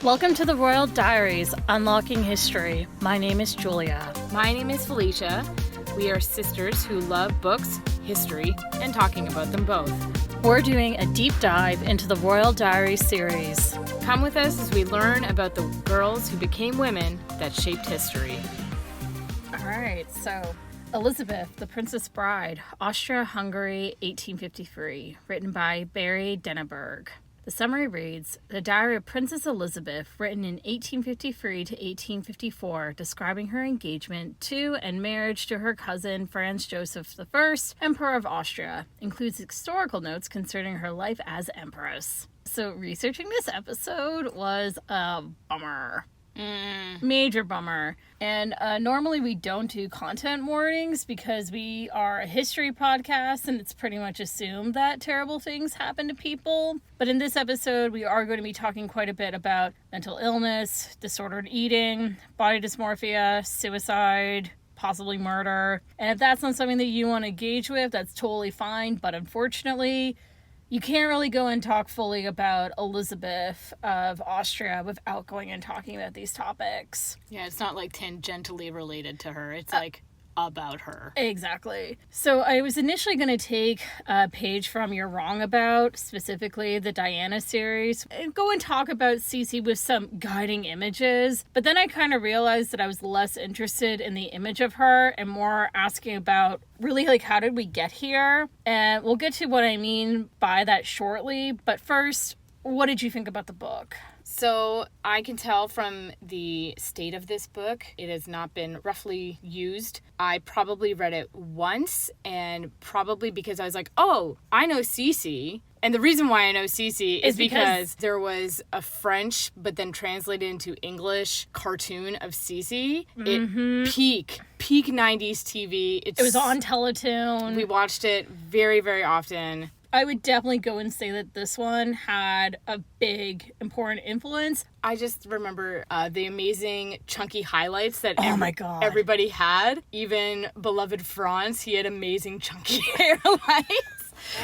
Welcome to the Royal Diaries, Unlocking History. My name is Julia. My name is Felicia. We are sisters who love books, history, and talking about them both. We're doing a deep dive into the Royal Diary series. Come with us as we learn about the girls who became women that shaped history. All right, so Elisabeth, the Princess Bride, Austria, Hungary, 1853, written by Barry Denneberg. The summary reads, The Diary of Princess Elisabeth, written in 1853 to 1854, describing her engagement to and marriage to her cousin Franz Joseph I, Emperor of Austria, includes historical notes concerning her life as Empress. So researching this episode was a bummer. Major bummer. And normally we don't do content warnings because we are a history podcast and it's pretty much assumed that terrible things happen to people. But in this episode, we are going to be talking quite a bit about mental illness, disordered eating, body dysmorphia, suicide, possibly murder. And if that's not something that you want to engage with, that's totally fine. But unfortunately, you can't really go and talk fully about Elisabeth of Austria without going and talking about these topics. Yeah, it's not like tangentially related to her. It's like about her. Exactly. So I was initially going to take a page from You're Wrong About, specifically the Diana series, and go and talk about Sisi with some guiding images. But then I kind of realized that I was less interested in the image of her and more asking about really like how did we get here? And we'll get to what I mean by that shortly. But first, what did you think about the book? So I can tell from the state of this book, it has not been roughly used. I probably read it once, and probably because I was like, oh, I know Sisi. And the reason why I know Sisi is because there was a French, but then translated into English cartoon of Sisi. It peak 90s TV. It was on Teletoon. We watched it very, very often. I would definitely go and say that this one had a big, important influence. I just remember the amazing chunky highlights that everybody had. Even beloved Franz, he had amazing chunky hairlines.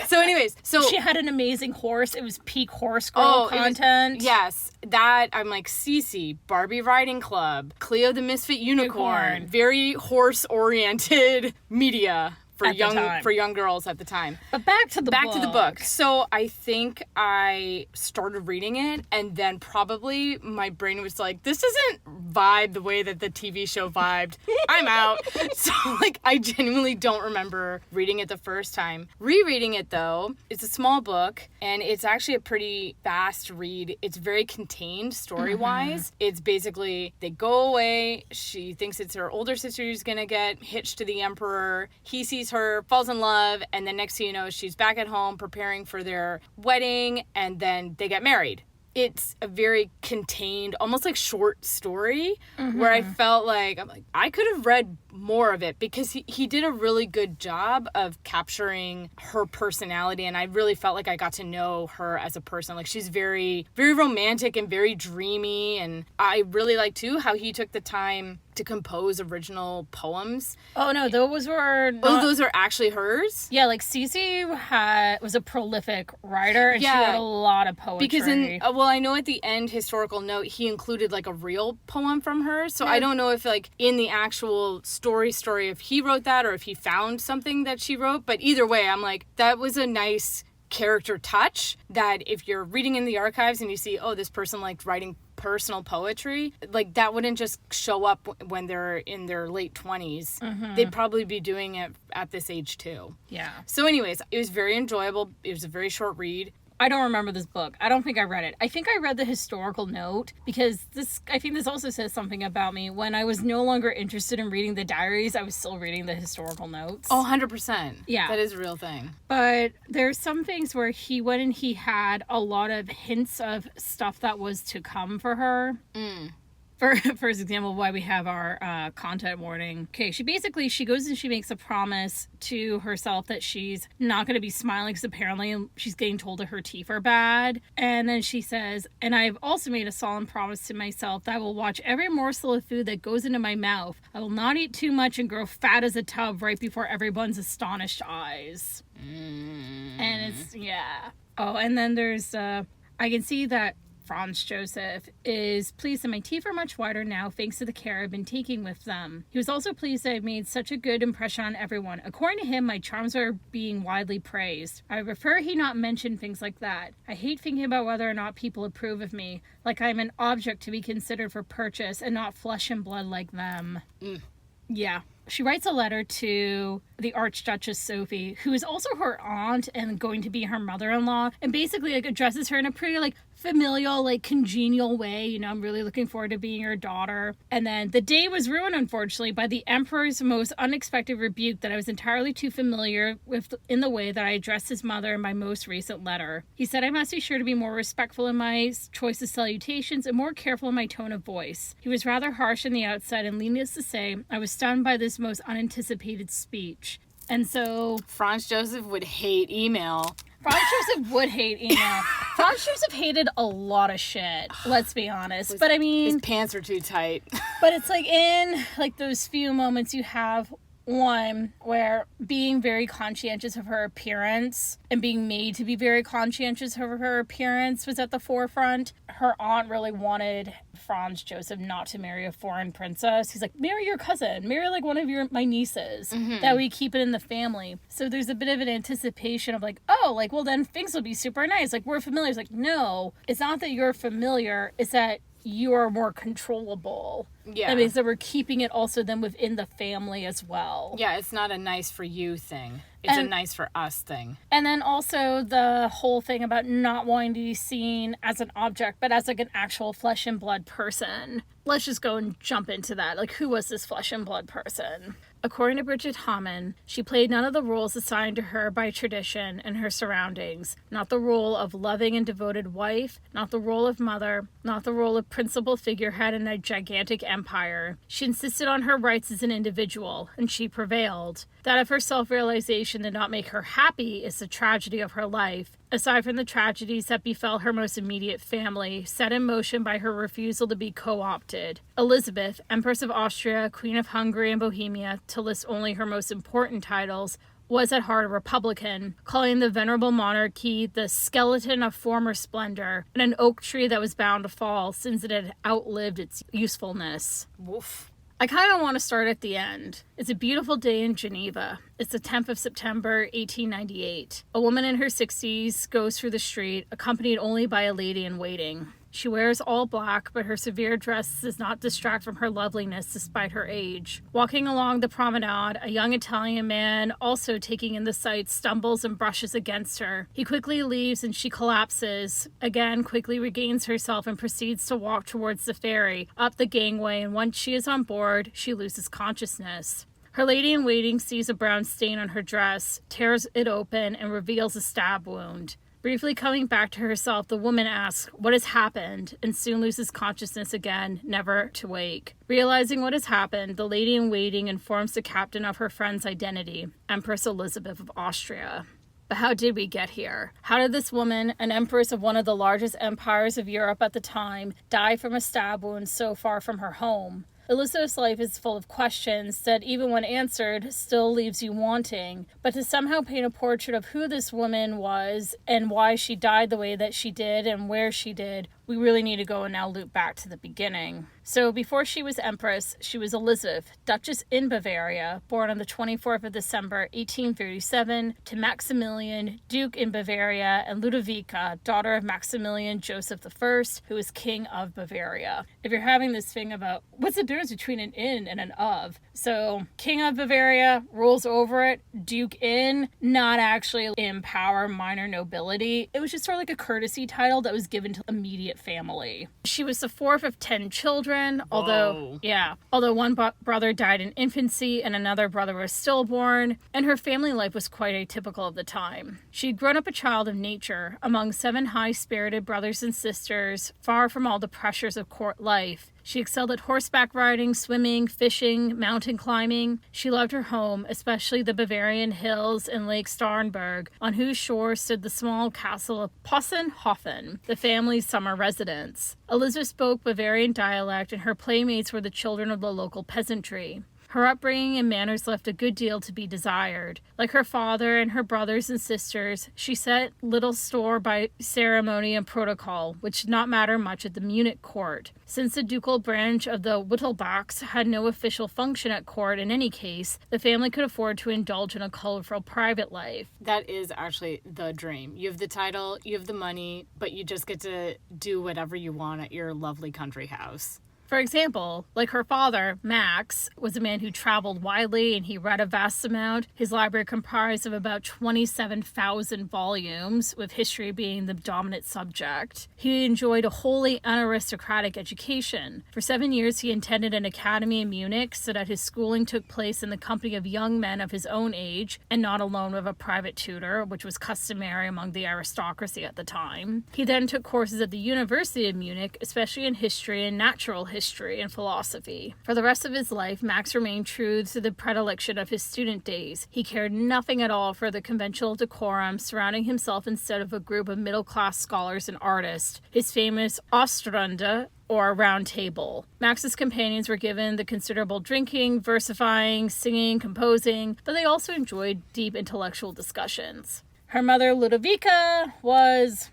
So anyways, she had an amazing horse. It was peak horse girl content. Yes. That, I'm like, Sisi, Barbie Riding Club, Cleo the Misfit Unicorn. Very horse-oriented media. For young girls at the time. But back to the book. So I think I started reading it, and then probably my brain was like, this doesn't vibe the way that the TV show vibed. I'm out. So like I genuinely don't remember reading it the first time. Rereading it though, it's a small book, and it's actually a pretty fast read. It's very contained story-wise. It's basically they go away. She thinks it's her older sister who's gonna get hitched to the emperor. He sees her, falls in love, and then next thing you know, she's back at home preparing for their wedding, and then they get married. It's a very contained, almost like short story where I felt like, I could have read more of it because he did a really good job of capturing her personality, and I really felt like I got to know her as a person. Like she's very, very romantic and very dreamy, and I really like too how he took the time to compose original poems. Oh no, those were not... those are actually hers? Yeah, like Sisi was a prolific writer, and she wrote a lot of poetry. Because I know at the end historical note he included like a real poem from her, so I don't know if like in the actual story if he wrote that or if he found something that she wrote, but either way I'm like, that was a nice character touch that if you're reading in the archives and you see, oh, this person liked writing personal poetry, like that wouldn't just show up when they're in their late 20s. They'd probably be doing it at this age too. Yeah. So anyways, it was very enjoyable. It was a very short read. I don't remember this book. I don't think I read it. I think I read the historical note because I think this also says something about me. When I was no longer interested in reading the diaries, I was still reading the historical notes. Oh, 100%. Yeah. That is a real thing. But there's some things where he went and he had a lot of hints of stuff that was to come for her. For example, why we have our content warning. Okay, she goes and she makes a promise to herself that she's not going to be smiling because apparently she's getting told that her teeth are bad. And then she says, and I've also made a solemn promise to myself that I will watch every morsel of food that goes into my mouth. I will not eat too much and grow fat as a tub right before everyone's astonished eyes. And it's, yeah. Oh, and then there's, I can see that Franz Joseph is pleased that my teeth are much whiter now thanks to the care I've been taking with them. He was also pleased that I've made such a good impression on everyone. According to him, my charms are being widely praised. I prefer he not mention things like that. I hate thinking about whether or not people approve of me, like I'm an object to be considered for purchase and not flesh and blood like them. Yeah. She writes a letter to the Archduchess Sophie, who is also her aunt and going to be her mother-in-law, and basically like addresses her in a pretty like familial, like congenial way. You know, I'm really looking forward to being your daughter. And then the day was ruined, unfortunately, by the Emperor's most unexpected rebuke that I was entirely too familiar with in the way that I addressed his mother in my most recent letter. He said I must be sure to be more respectful in my choice of salutations and more careful in my tone of voice. He was rather harsh on the outside, and needless to say, I was stunned by this most unanticipated speech. And so Franz Joseph would hate email. Franz Joseph would hate email. Franz Joseph hated a lot of shit, let's be honest. But I mean, his pants are too tight. But it's like in like those few moments you have one where being very conscientious of her appearance and being made to be very conscientious of her appearance was at the forefront. Her aunt really wanted Franz Joseph not to marry a foreign princess. He's like, marry your cousin, marry like one of my nieces. That we keep it in the family. So there's a bit of an anticipation of like, oh, like, well then things will be super nice. Like, we're familiar. It's like, no, it's not that you're familiar. It's that you are more controllable. Yeah. I mean, so we're keeping it also then within the family as well. Yeah, it's not a nice for you thing. It's a nice for us thing. And then also the whole thing about not wanting to be seen as an object, but as like an actual flesh and blood person. Let's just go and jump into that. Like, who was this flesh and blood person? According to Bridget Hamann, she played none of the roles assigned to her by tradition and her surroundings. Not the role of loving and devoted wife, not the role of mother, not the role of principal figurehead in a gigantic empire. She insisted on her rights as an individual, and she prevailed. That of her self-realization did not make her happy is the tragedy of her life. Aside from the tragedies that befell her most immediate family, set in motion by her refusal to be co-opted. Elisabeth, Empress of Austria, Queen of Hungary and Bohemia, to list only her most important titles, was at heart a Republican, calling the venerable monarchy the skeleton of former splendor and an oak tree that was bound to fall since it had outlived its usefulness. Woof. I kind of want to start at the end. It's a beautiful day in Geneva. It's the 10th of September, 1898. A woman in her 60s goes through the street, accompanied only by a lady in waiting. She wears all black, but her severe dress does not distract from her loveliness despite her age. Walking along the promenade, a young Italian man, also taking in the sights, stumbles and brushes against her. He quickly leaves and she collapses, again quickly regains herself and proceeds to walk towards the ferry, up the gangway, and once she is on board, she loses consciousness. Her lady-in-waiting sees a brown stain on her dress, tears it open, and reveals a stab wound. Briefly coming back to herself, the woman asks, "What has happened?" and soon loses consciousness again, never to wake. Realizing what has happened, the lady-in-waiting informs the captain of her friend's identity, Empress Elisabeth of Austria. But how did we get here? How did this woman, an empress of one of the largest empires of Europe at the time, die from a stab wound so far from her home? Elizabeth's life is full of questions that, even when answered, still leaves you wanting. But to somehow paint a portrait of who this woman was and why she died the way that she did and where she did, we really need to go and now loop back to the beginning. So before she was Empress, she was Elisabeth, Duchess in Bavaria, born on the 24th of December, 1837, to Maximilian, Duke in Bavaria, and Ludovica, daughter of Maximilian Joseph I, who was King of Bavaria. If you're having this thing about what's the difference between an in and an of, so King of Bavaria rules over it, Duke in, not actually in power, minor nobility. It was just sort of like a courtesy title that was given to immediate family. She was the fourth of 10 children, although one brother died in infancy and another brother was stillborn, and her family life was quite atypical of the time. She'd grown up a child of nature, among 7 high-spirited brothers and sisters, far from all the pressures of court life. She excelled at horseback riding, swimming, fishing, mountain climbing. She loved her home, especially the Bavarian hills and Lake Starnberg, on whose shore stood the small castle of Possenhofen, the family's summer residence. Elizabeth spoke Bavarian dialect, and her playmates were the children of the local peasantry. Her upbringing and manners left a good deal to be desired. Like her father and her brothers and sisters, she set little store by ceremony and protocol, which did not matter much at the Munich court. Since the ducal branch of the Wittelsbachs had no official function at court in any case, the family could afford to indulge in a colorful private life. That is actually the dream. You have the title, you have the money, but you just get to do whatever you want at your lovely country house. For example, like her father, Max was a man who traveled widely and he read a vast amount. His library comprised of about 27,000 volumes, with history being the dominant subject. He enjoyed a wholly unaristocratic education. For 7 years, he attended an academy in Munich so that his schooling took place in the company of young men of his own age and not alone with a private tutor, which was customary among the aristocracy at the time. He then took courses at the University of Munich, especially in history and natural history and philosophy. For the rest of his life, Max remained true to the predilection of his student days. He cared nothing at all for the conventional decorum, surrounding himself instead of a group of middle-class scholars and artists. His famous Ostrunde, or round table. Max's companions were given the considerable drinking, versifying, singing, composing, but they also enjoyed deep intellectual discussions. Her mother, Ludovica, was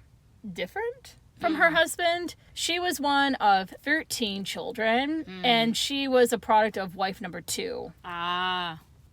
different from her husband. She was one of 13 children, and she was a product of wife number 2.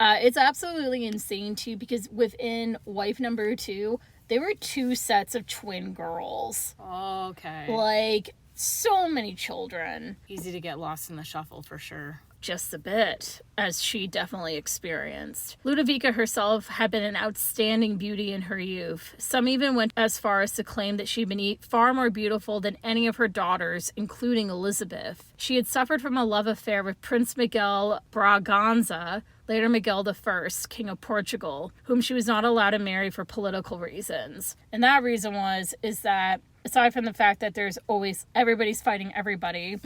It's absolutely insane, too, because within wife number 2, there were 2 sets of twin girls. Okay. Like, so many children. Easy to get lost in the shuffle, for sure. Just a bit, as she definitely experienced. Ludovica herself had been an outstanding beauty in her youth. Some even went as far as to claim that she'd been far more beautiful than any of her daughters, including Elisabeth. She had suffered from a love affair with Prince Miguel Braganza, later Miguel I, King of Portugal, whom she was not allowed to marry for political reasons. And that reason is that aside from the fact that there's always everybody's fighting everybody,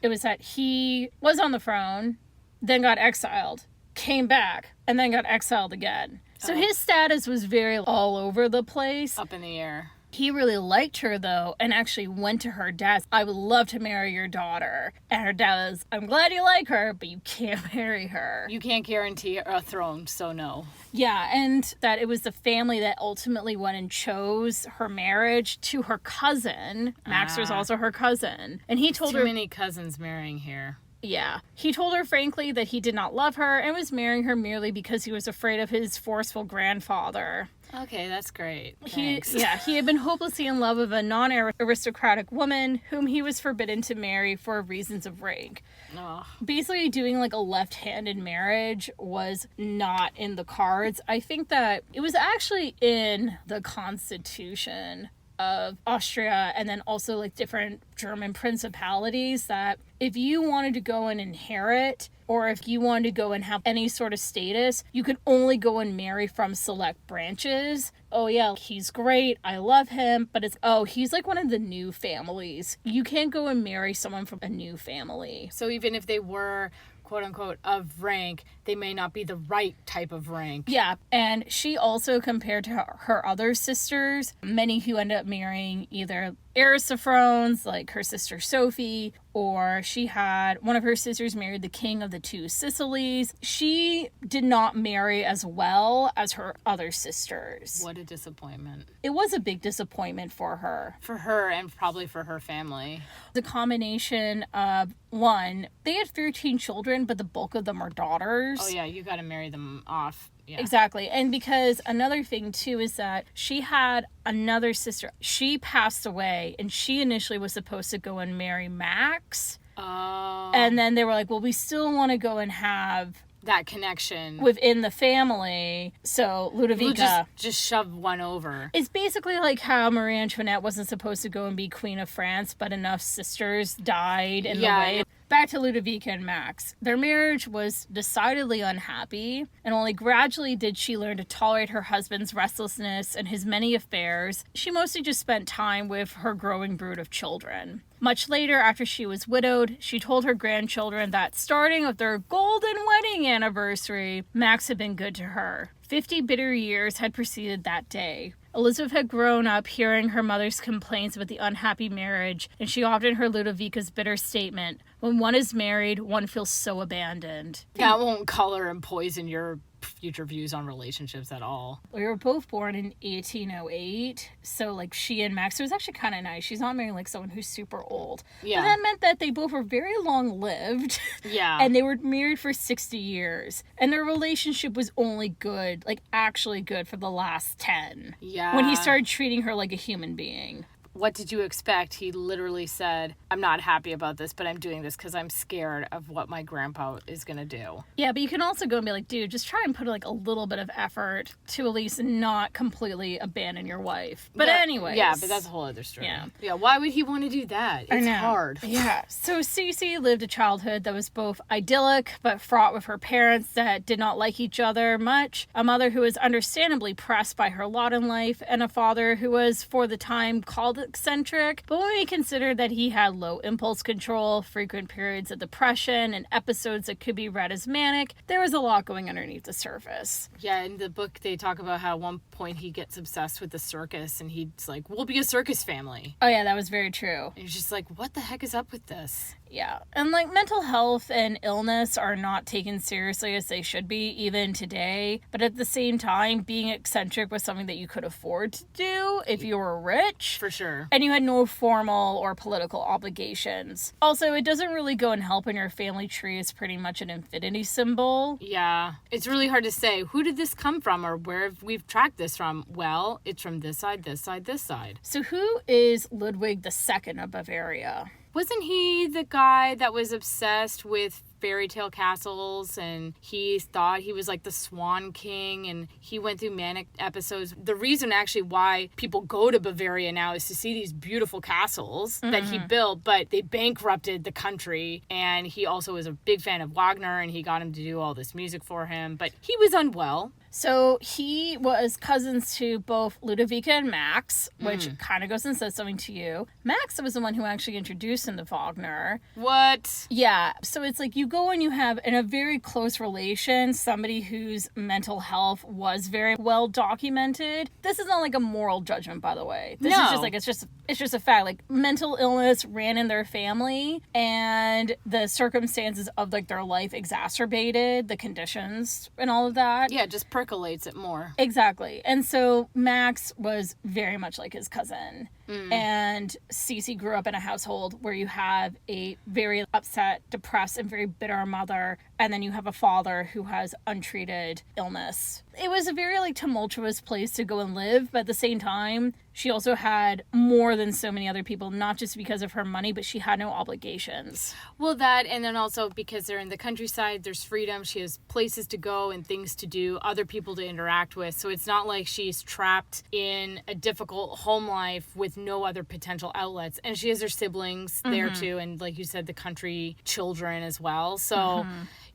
it was that he was on the throne, then got exiled, came back, and then got exiled again. So his status was very all over the place. Up in the air. He really liked her, though, and actually went to her dad. I would love to marry your daughter. And her dad was, I'm glad you like her, but you can't marry her. You can't guarantee a throne, so no. Yeah, and that it was the family that ultimately went and chose her marriage to her cousin. Max was also her cousin. And he told her... Too many cousins marrying here. Yeah. He told her frankly that he did not love her and was marrying her merely because he was afraid of his forceful grandfather. Okay, that's great. He had been hopelessly in love with a non-aristocratic woman whom he was forbidden to marry for reasons of rank. Oh. Basically, doing like a left-handed marriage was not in the cards. I think that it was actually in the Constitution of Austria and then also like different German principalities that if you wanted to go and inherit or if you wanted to go and have any sort of status, you could only go and marry from select branches. Oh yeah, he's great, I love him, but he's like one of the new families. You can't go and marry someone from a new family. So even if they were quote unquote of rank, they may not be the right type of rank. Yeah, and she also compared to her other sisters, many who end up marrying either Aristophones, like her sister Sophie, or she had one of her sisters married the king of the 2 Sicilies. She did not marry as well as her other sisters. What a disappointment. It was a big disappointment for her. For her and probably for her family. The combination of, one, they had 13 children, but the bulk of them are daughters. Oh yeah, you gotta marry them off. Yeah. Exactly. And because another thing too is that she had another sister. She passed away and she initially was supposed to go and marry Max. Oh. And then they were like, well, we still want to go and have that connection within the family. So Ludovica just shoved one over. It's basically like how Marie Antoinette wasn't supposed to go and be Queen of France, but enough sisters died in the way. Back to Ludovica and Max. Their marriage was decidedly unhappy, and only gradually did she learn to tolerate her husband's restlessness and his many affairs. She mostly just spent time with her growing brood of children. Much later, after she was widowed, she told her grandchildren that starting with their golden wedding anniversary, Max had been good to her. 50 bitter years had preceded that day. Elisabeth had grown up hearing her mother's complaints about the unhappy marriage, and she often heard Ludovica's bitter statement, "When one is married, one feels so abandoned." That won't color and poison your future views on relationships at all. We were both born in 1808, so like she and Max, it was actually kind of nice. She's not marrying like someone who's super old. Yeah. But that meant that they both were very long lived. Yeah. And they were married for 60 years. And their relationship was only good, like actually good for the last 10. Yeah. When he started treating her like a human being. What did you expect? He literally said, "I'm not happy about this, but I'm doing this because I'm scared of what my grandpa is going to do." Yeah, but you can also go and be like, dude, just try and put like a little bit of effort to at least not completely abandon your wife. But anyways. Yeah, but that's a whole other story. Yeah. Yeah, why would he want to do that? It's hard. Yeah. So Sisi lived a childhood that was both idyllic but fraught with her parents that did not like each other much, a mother who was understandably pressed by her lot in life, and a father who was, for the time, called eccentric, but when we consider that he had low impulse control, frequent periods of depression, and episodes that could be read as manic, there was a lot going underneath the surface. Yeah, in the book they talk about how at one point he gets obsessed with the circus and he's like, "We'll be a circus family." Oh yeah, that was very true. And he's just like, what the heck is up with this? Yeah. And like mental health and illness are not taken seriously as they should be even today. But at the same time, being eccentric was something that you could afford to do if you were rich. For sure. And you had no formal or political obligations. Also, it doesn't really go and help when your family tree is pretty much an infinity symbol. Yeah. It's really hard to say, who did this come from or where have we tracked this from? Well, it's from this side, this side, this side. So who is Ludwig II of Bavaria? Wasn't he the guy that was obsessed with fairy tale castles and he thought he was like the Swan King and he went through manic episodes? The reason actually why people go to Bavaria now is to see these beautiful castles that he built, but they bankrupted the country, and he also was a big fan of Wagner and he got him to do all this music for him, but he was unwell. So he was cousins to both Ludovica and Max, which kind of goes and says something to you. Max was the one who actually introduced him to Wagner. What? Yeah. So it's like you go and you have, in a very close relation, somebody whose mental health was very well documented. This is not like a moral judgment, by the way. This is just like, it's just a fact. Like, mental illness ran in their family, and the circumstances of like their life exacerbated the conditions and all of that. Yeah, just percolates it more. Exactly. And so Max was very much like his cousin. And Sisi grew up in a household where you have a very upset, depressed, and very bitter mother, and then you have a father who has untreated illness. It was a very like tumultuous place to go and live, but at the same time, she also had more than so many other people, not just because of her money, but she had no obligations. Well, that, and then also because they're in the countryside, there's freedom. She has places to go and things to do, other people to interact with. So it's not like she's trapped in a difficult home life with no other potential outlets. And she has her siblings there too, and like you said, the country children as well. So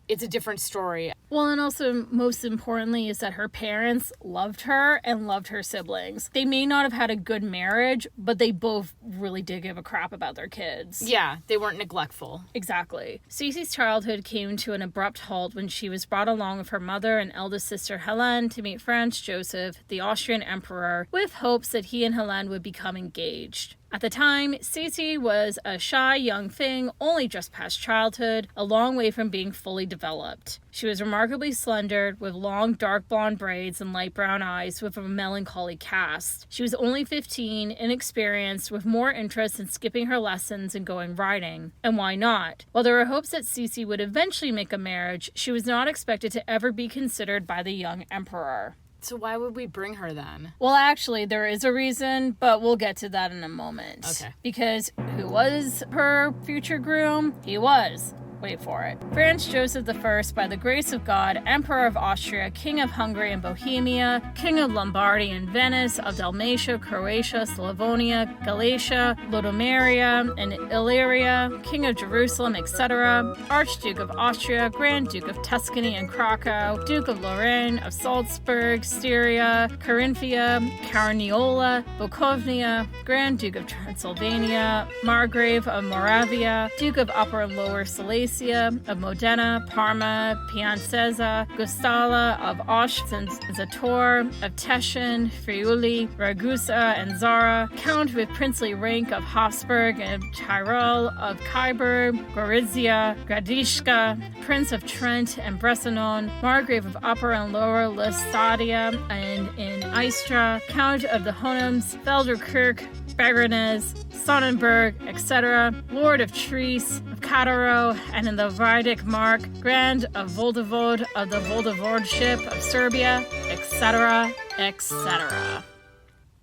it's a different story. Well, and also, most importantly, is that her parents loved her and loved her siblings. They may not have had a good marriage, but they both really did give a crap about their kids. Yeah, they weren't neglectful. Exactly. Sisi's childhood came to an abrupt halt when she was brought along with her mother and eldest sister Hélène to meet Franz Joseph, the Austrian emperor, with hopes that he and Hélène would become engaged. At the time, Sisi was a shy young thing, only just past childhood, a long way from being fully developed. She was remarkably slender, with long dark blonde braids and light brown eyes with a melancholy cast. She was only 15, inexperienced, with more interest in skipping her lessons and going riding. And why not? While there were hopes that Sisi would eventually make a marriage, she was not expected to ever be considered by the young emperor. So why would we bring her then? Well, actually, there is a reason, but we'll get to that in a moment. Okay. Because who was her future groom? He was. Wait for it. Franz Joseph I, by the grace of God, Emperor of Austria, King of Hungary and Bohemia, King of Lombardy and Venice, of Dalmatia, Croatia, Slavonia, Galatia, Lodomeria, and Illyria, King of Jerusalem, etc., Archduke of Austria, Grand Duke of Tuscany and Krakow, Duke of Lorraine, of Salzburg, Styria, Carinthia, Carniola, Bukovina, Grand Duke of Transylvania, Margrave of Moravia, Duke of Upper and Lower Silesia, Silesia, of Modena, Parma, Piacenza, Guastalla, of Auch and Zator, of Teschen, Friuli, Ragusa, and Zara, Count with princely rank of Habsburg and Tyrol, of Khyber, Gorizia, Gradishka, Prince of Trent and Bressanone, Margrave of Upper and Lower Lusatia, and in Istra, Count of the Honems, Felderkirk, Bagernez, Sonnenberg, etc., Lord of Treese, of Kataro, and in the Vajdic Mark, Grand of Voldevod, of the Voldevodship of Serbia, etc., etc.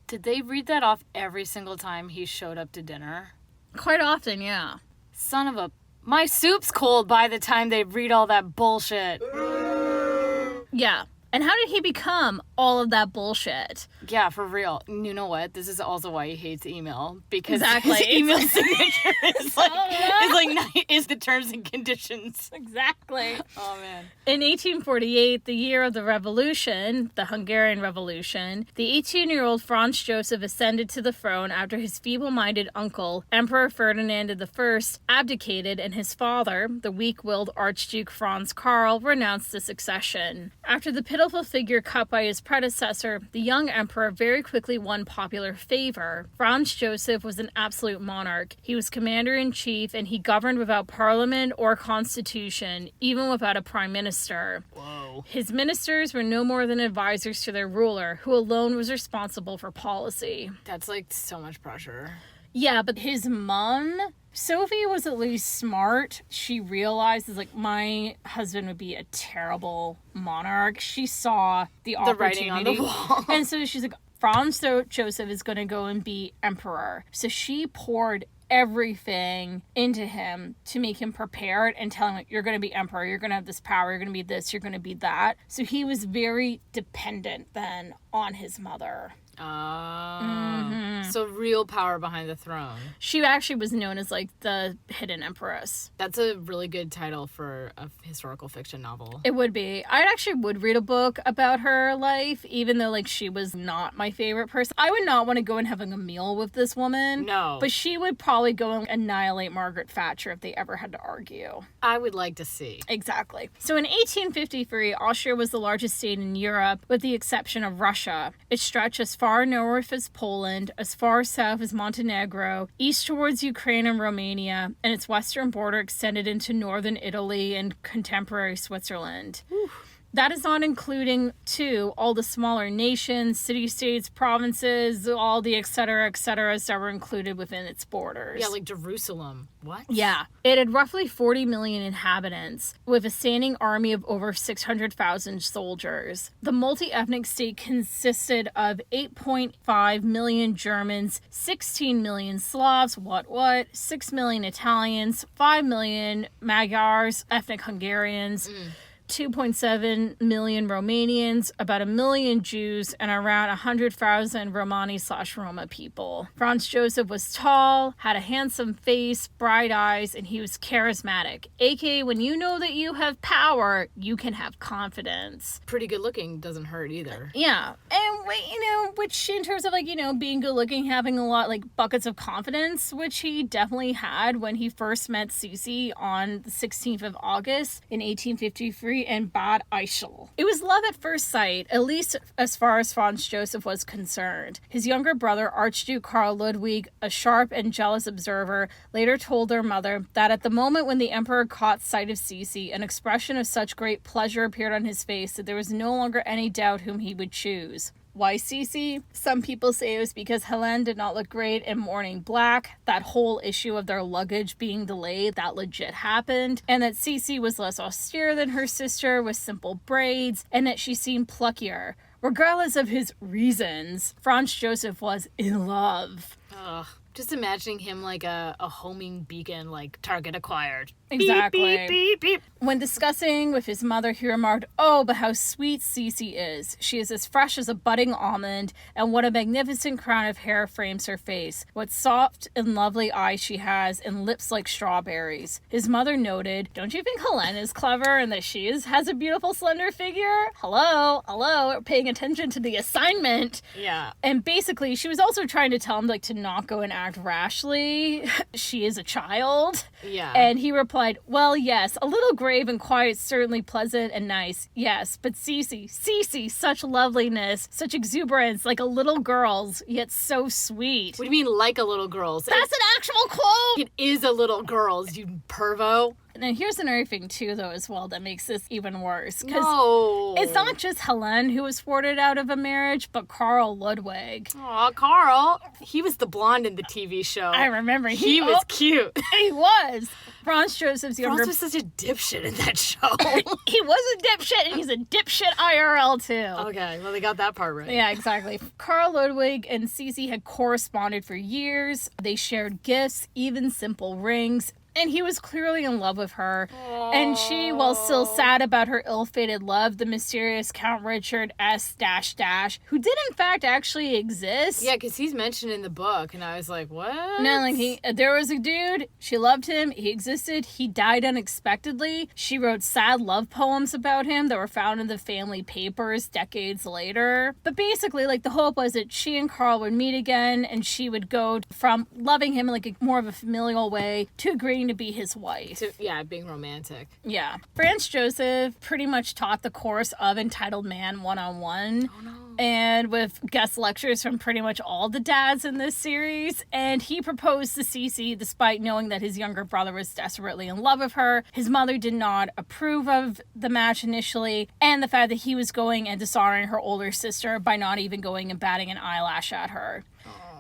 Did they read that off every single time he showed up to dinner? Quite often, yeah. Son of a... My soup's cold by the time they read all that bullshit. Yeah. And how did he become all of that bullshit? Yeah, for real. You know what? This is also why he hates email. Because exactly. His email signature is the terms and conditions. Exactly. Oh, man. In 1848, the year of the Revolution, the Hungarian Revolution, the 18-year-old Franz Joseph ascended to the throne after his feeble-minded uncle, Emperor Ferdinand I, abdicated and his father, the weak-willed Archduke Franz Karl, renounced the succession. After the pitiful figure cut by his predecessor, the young emperor very quickly won popular favor. Franz Joseph was an absolute monarch. He was commander-in-chief, and he governed without parliament or constitution, even without a prime minister. Whoa. His ministers were no more than advisors to their ruler, who alone was responsible for policy. That's like so much pressure. Yeah, but his mom, Sophie, was at least smart. She realized, like, my husband would be a terrible monarch. She saw the opportunity. Writing on the wall. And so she's like, Franz Joseph is going to go and be emperor. So she poured everything into him to make him prepared and tell him, like, you're going to be emperor, you're going to have this power, you're going to be this, you're going to be that. So he was very dependent then on his mother. So real power behind the throne. She actually was known as, like, the hidden empress. That's a really good title for a historical fiction novel. It would be. I actually would read a book about her life, even though, like, she was not my favorite person. I would not want to go and having a meal with this woman. No. But she would probably go and annihilate Margaret Thatcher if they ever had to argue. I would like to see. Exactly. So in 1853, Austria was the largest state in Europe, with the exception of Russia. It stretched as far north as Poland, as far south as Montenegro, east towards Ukraine and Romania, and its western border extended into northern Italy and contemporary Switzerland. Oof. That is not including, too, all the smaller nations, city-states, provinces, all the et ceteras that were included within its borders. Yeah, like Jerusalem. What? Yeah. It had roughly 40 million inhabitants, with a standing army of over 600,000 soldiers. The multi-ethnic state consisted of 8.5 million Germans, 16 million Slavs, 6 million Italians, 5 million Magyars, ethnic Hungarians, 2.7 million Romanians, about 1 million Jews, and around 100,000 Romani/Roma people. Franz Joseph was tall, had a handsome face, bright eyes, and he was charismatic. AKA, when you know that you have power, you can have confidence. Pretty good looking doesn't hurt either. Yeah. And, which in terms of, like, being good looking, having a lot, like, buckets of confidence, which he definitely had when he first met Sisi on the 16th of August in 1853. And Bad Ischl. It was love at first sight, at least as far as Franz Joseph was concerned. His younger brother, Archduke Karl Ludwig, a sharp and jealous observer, later told their mother that at the moment when the emperor caught sight of Sisi, an expression of such great pleasure appeared on his face that there was no longer any doubt whom he would choose. Why Sisi? Some people say it was because Hélène did not look great in mourning black. That whole issue of their luggage being delayed, that legit happened. And that Sisi was less austere than her sister with simple braids, and that she seemed pluckier. Regardless of his reasons, Franz Joseph was in love. Ugh. Just imagining him like a homing beacon, like target acquired. Exactly. Beep, beep, beep, beep. When discussing with his mother, he remarked, "Oh, but how sweet Sisi is. She is as fresh as a budding almond, and what a magnificent crown of hair frames her face. What soft and lovely eyes she has, and lips like strawberries." His mother noted, "Don't you think Hélène is clever, and that she has a beautiful, slender figure? Hello, we're paying attention to the assignment." Yeah. And basically, she was also trying to tell him, like, to not go and act rashly. She is a child. Yeah. And he replied, well, yes, a little grave and quiet, certainly pleasant and nice. Yes, but Sisi, such loveliness, such exuberance, like a little girl's, yet so sweet. What do you mean, like a little girl's? That's an actual quote! It is a little girl's, you pervo. And here's another thing, too, though, as well, that makes this even worse. No. It's not just Helene who was thwarted out of a marriage, but Carl Ludwig. Aw, Carl. He was the blonde in the TV show. I remember. He was cute. He was. Franz Joseph's younger... Franz was such a dipshit in that show. He was a dipshit, and he's a dipshit IRL, too. Okay, well, they got that part right. Yeah, exactly. Carl Ludwig and Sisi had corresponded for years. They shared gifts, even simple rings. And he was clearly in love with her. Aww. And she, while still sad about her ill-fated love, the mysterious Count Richard S... who did in fact actually exist. Yeah, because he's mentioned in the book, and I was like, what? No, like there was a dude, she loved him, he existed, he died unexpectedly. She wrote sad love poems about him that were found in the family papers decades later. But basically, like, the hope was that she and Carl would meet again, and she would go from loving him in like more of a familial way to agreeing to be his wife. Being romantic. Yeah. Franz Joseph pretty much taught the course of Entitled Man 101. Oh, no. And with guest lectures from pretty much all the dads in this series. And he proposed to Sisi despite knowing that his younger brother was desperately in love with her. His mother did not approve of the match initially, and the fact that he was going and dishonoring her older sister by not even going and batting an eyelash at her.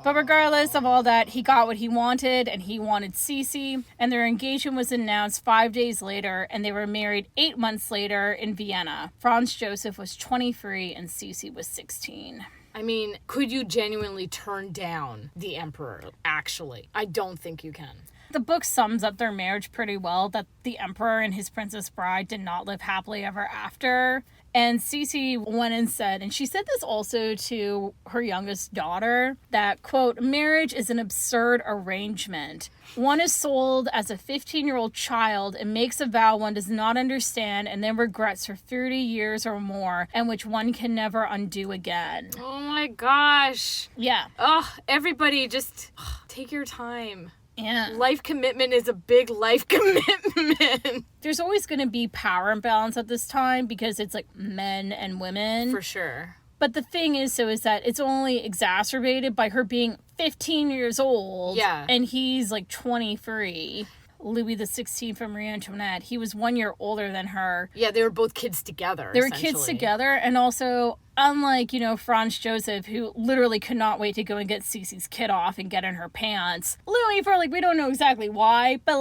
But regardless of all that, he got what he wanted, and he wanted Sisi, and their engagement was announced 5 days later, and they were married 8 months later in Vienna. Franz Joseph was 23, and Sisi was 16. I mean, could you genuinely turn down the emperor, actually? I don't think you can. The book sums up their marriage pretty well, that the emperor and his princess bride did not live happily ever after. And Sisi went and said, and she said this also to her youngest daughter, that, quote, marriage is an absurd arrangement. One is sold as a 15-year-old child and makes a vow one does not understand and then regrets for 30 years or more, and which one can never undo again. Oh my gosh. Yeah. Ugh, everybody just take your time. Yeah. Life commitment is a big life commitment. There's always going to be power imbalance at this time because it's like men and women. For sure. But the thing is, is that it's only exacerbated by her being 15 years old. Yeah. And he's like 23. Louis XVI from Marie Antoinette. He was 1 year older than her. Yeah, they were both kids together. They were kids together, and also, unlike, Franz Joseph, who literally could not wait to go and get Sisi's kid off and get in her pants, Louis, for we don't know exactly why, but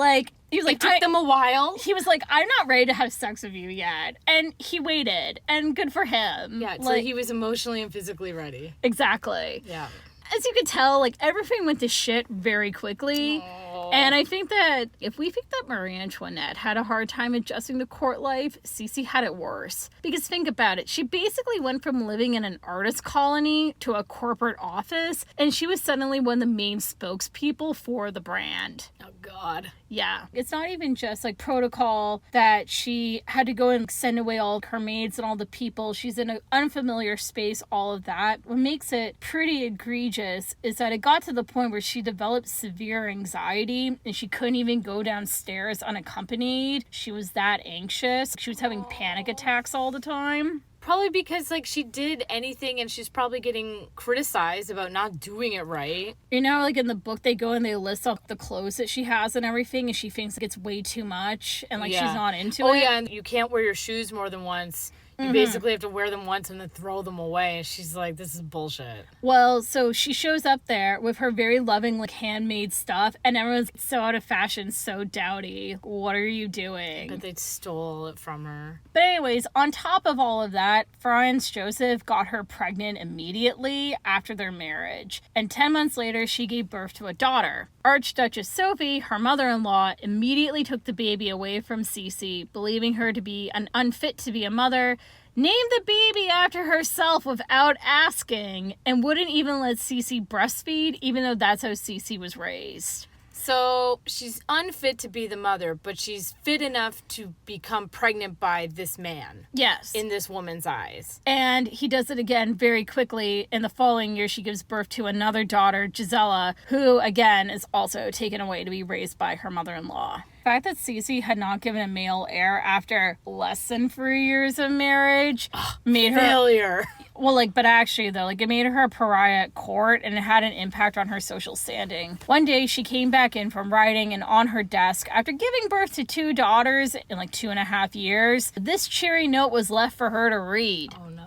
he was it took them a while. He was like, I'm not ready to have sex with you yet. And he waited, and good for him. Yeah, so he was emotionally and physically ready. Exactly. Yeah. As you could tell, everything went to shit very quickly. Aww. And I think that if we think that Marie Antoinette had a hard time adjusting to court life, Sisi had it worse. Because think about it. She basically went from living in an artist colony to a corporate office, and she was suddenly one of the main spokespeople for the brand. Oh, God. Yeah. It's not even just protocol that she had to go and send away all her maids and all the people. She's in an unfamiliar space, all of that. What makes it pretty egregious is that it got to the point where she developed severe anxiety and she couldn't even go downstairs unaccompanied. She was that anxious. She was having panic attacks all the time. Probably because, she did anything and she's probably getting criticized about not doing it right. In the book, they go and they list up the clothes that she has and everything, and she thinks it's way too much and, she's not into it. Oh, yeah, and you can't wear your shoes more than once. You basically have to wear them once and then throw them away. And she's like, this is bullshit. Well, so she shows up there with her very loving, handmade stuff. And everyone's so out of fashion, so dowdy. What are you doing? But they stole it from her. But anyways, on top of all of that, Franz Joseph got her pregnant immediately after their marriage. And 10 months later, she gave birth to a daughter. Archduchess Sophie, her mother-in-law, immediately took the baby away from Sisi, believing her to be unfit to be a mother, named the baby after herself without asking, and wouldn't even let Sisi breastfeed, even though that's how Sisi was raised. So she's unfit to be the mother, but she's fit enough to become pregnant by this man. Yes. In this woman's eyes. And he does it again very quickly. In the following year, she gives birth to another daughter, Gisela, who, again, is also taken away to be raised by her mother-in-law. The fact that Sisi had not given a male heir after less than 3 years of marriage made her... Failure. Well, but actually, though, it made her a pariah at court, and it had an impact on her social standing. One day, she came back in from writing, and on her desk, after giving birth to 2 daughters in 2.5 years, this cheery note was left for her to read. Oh, no.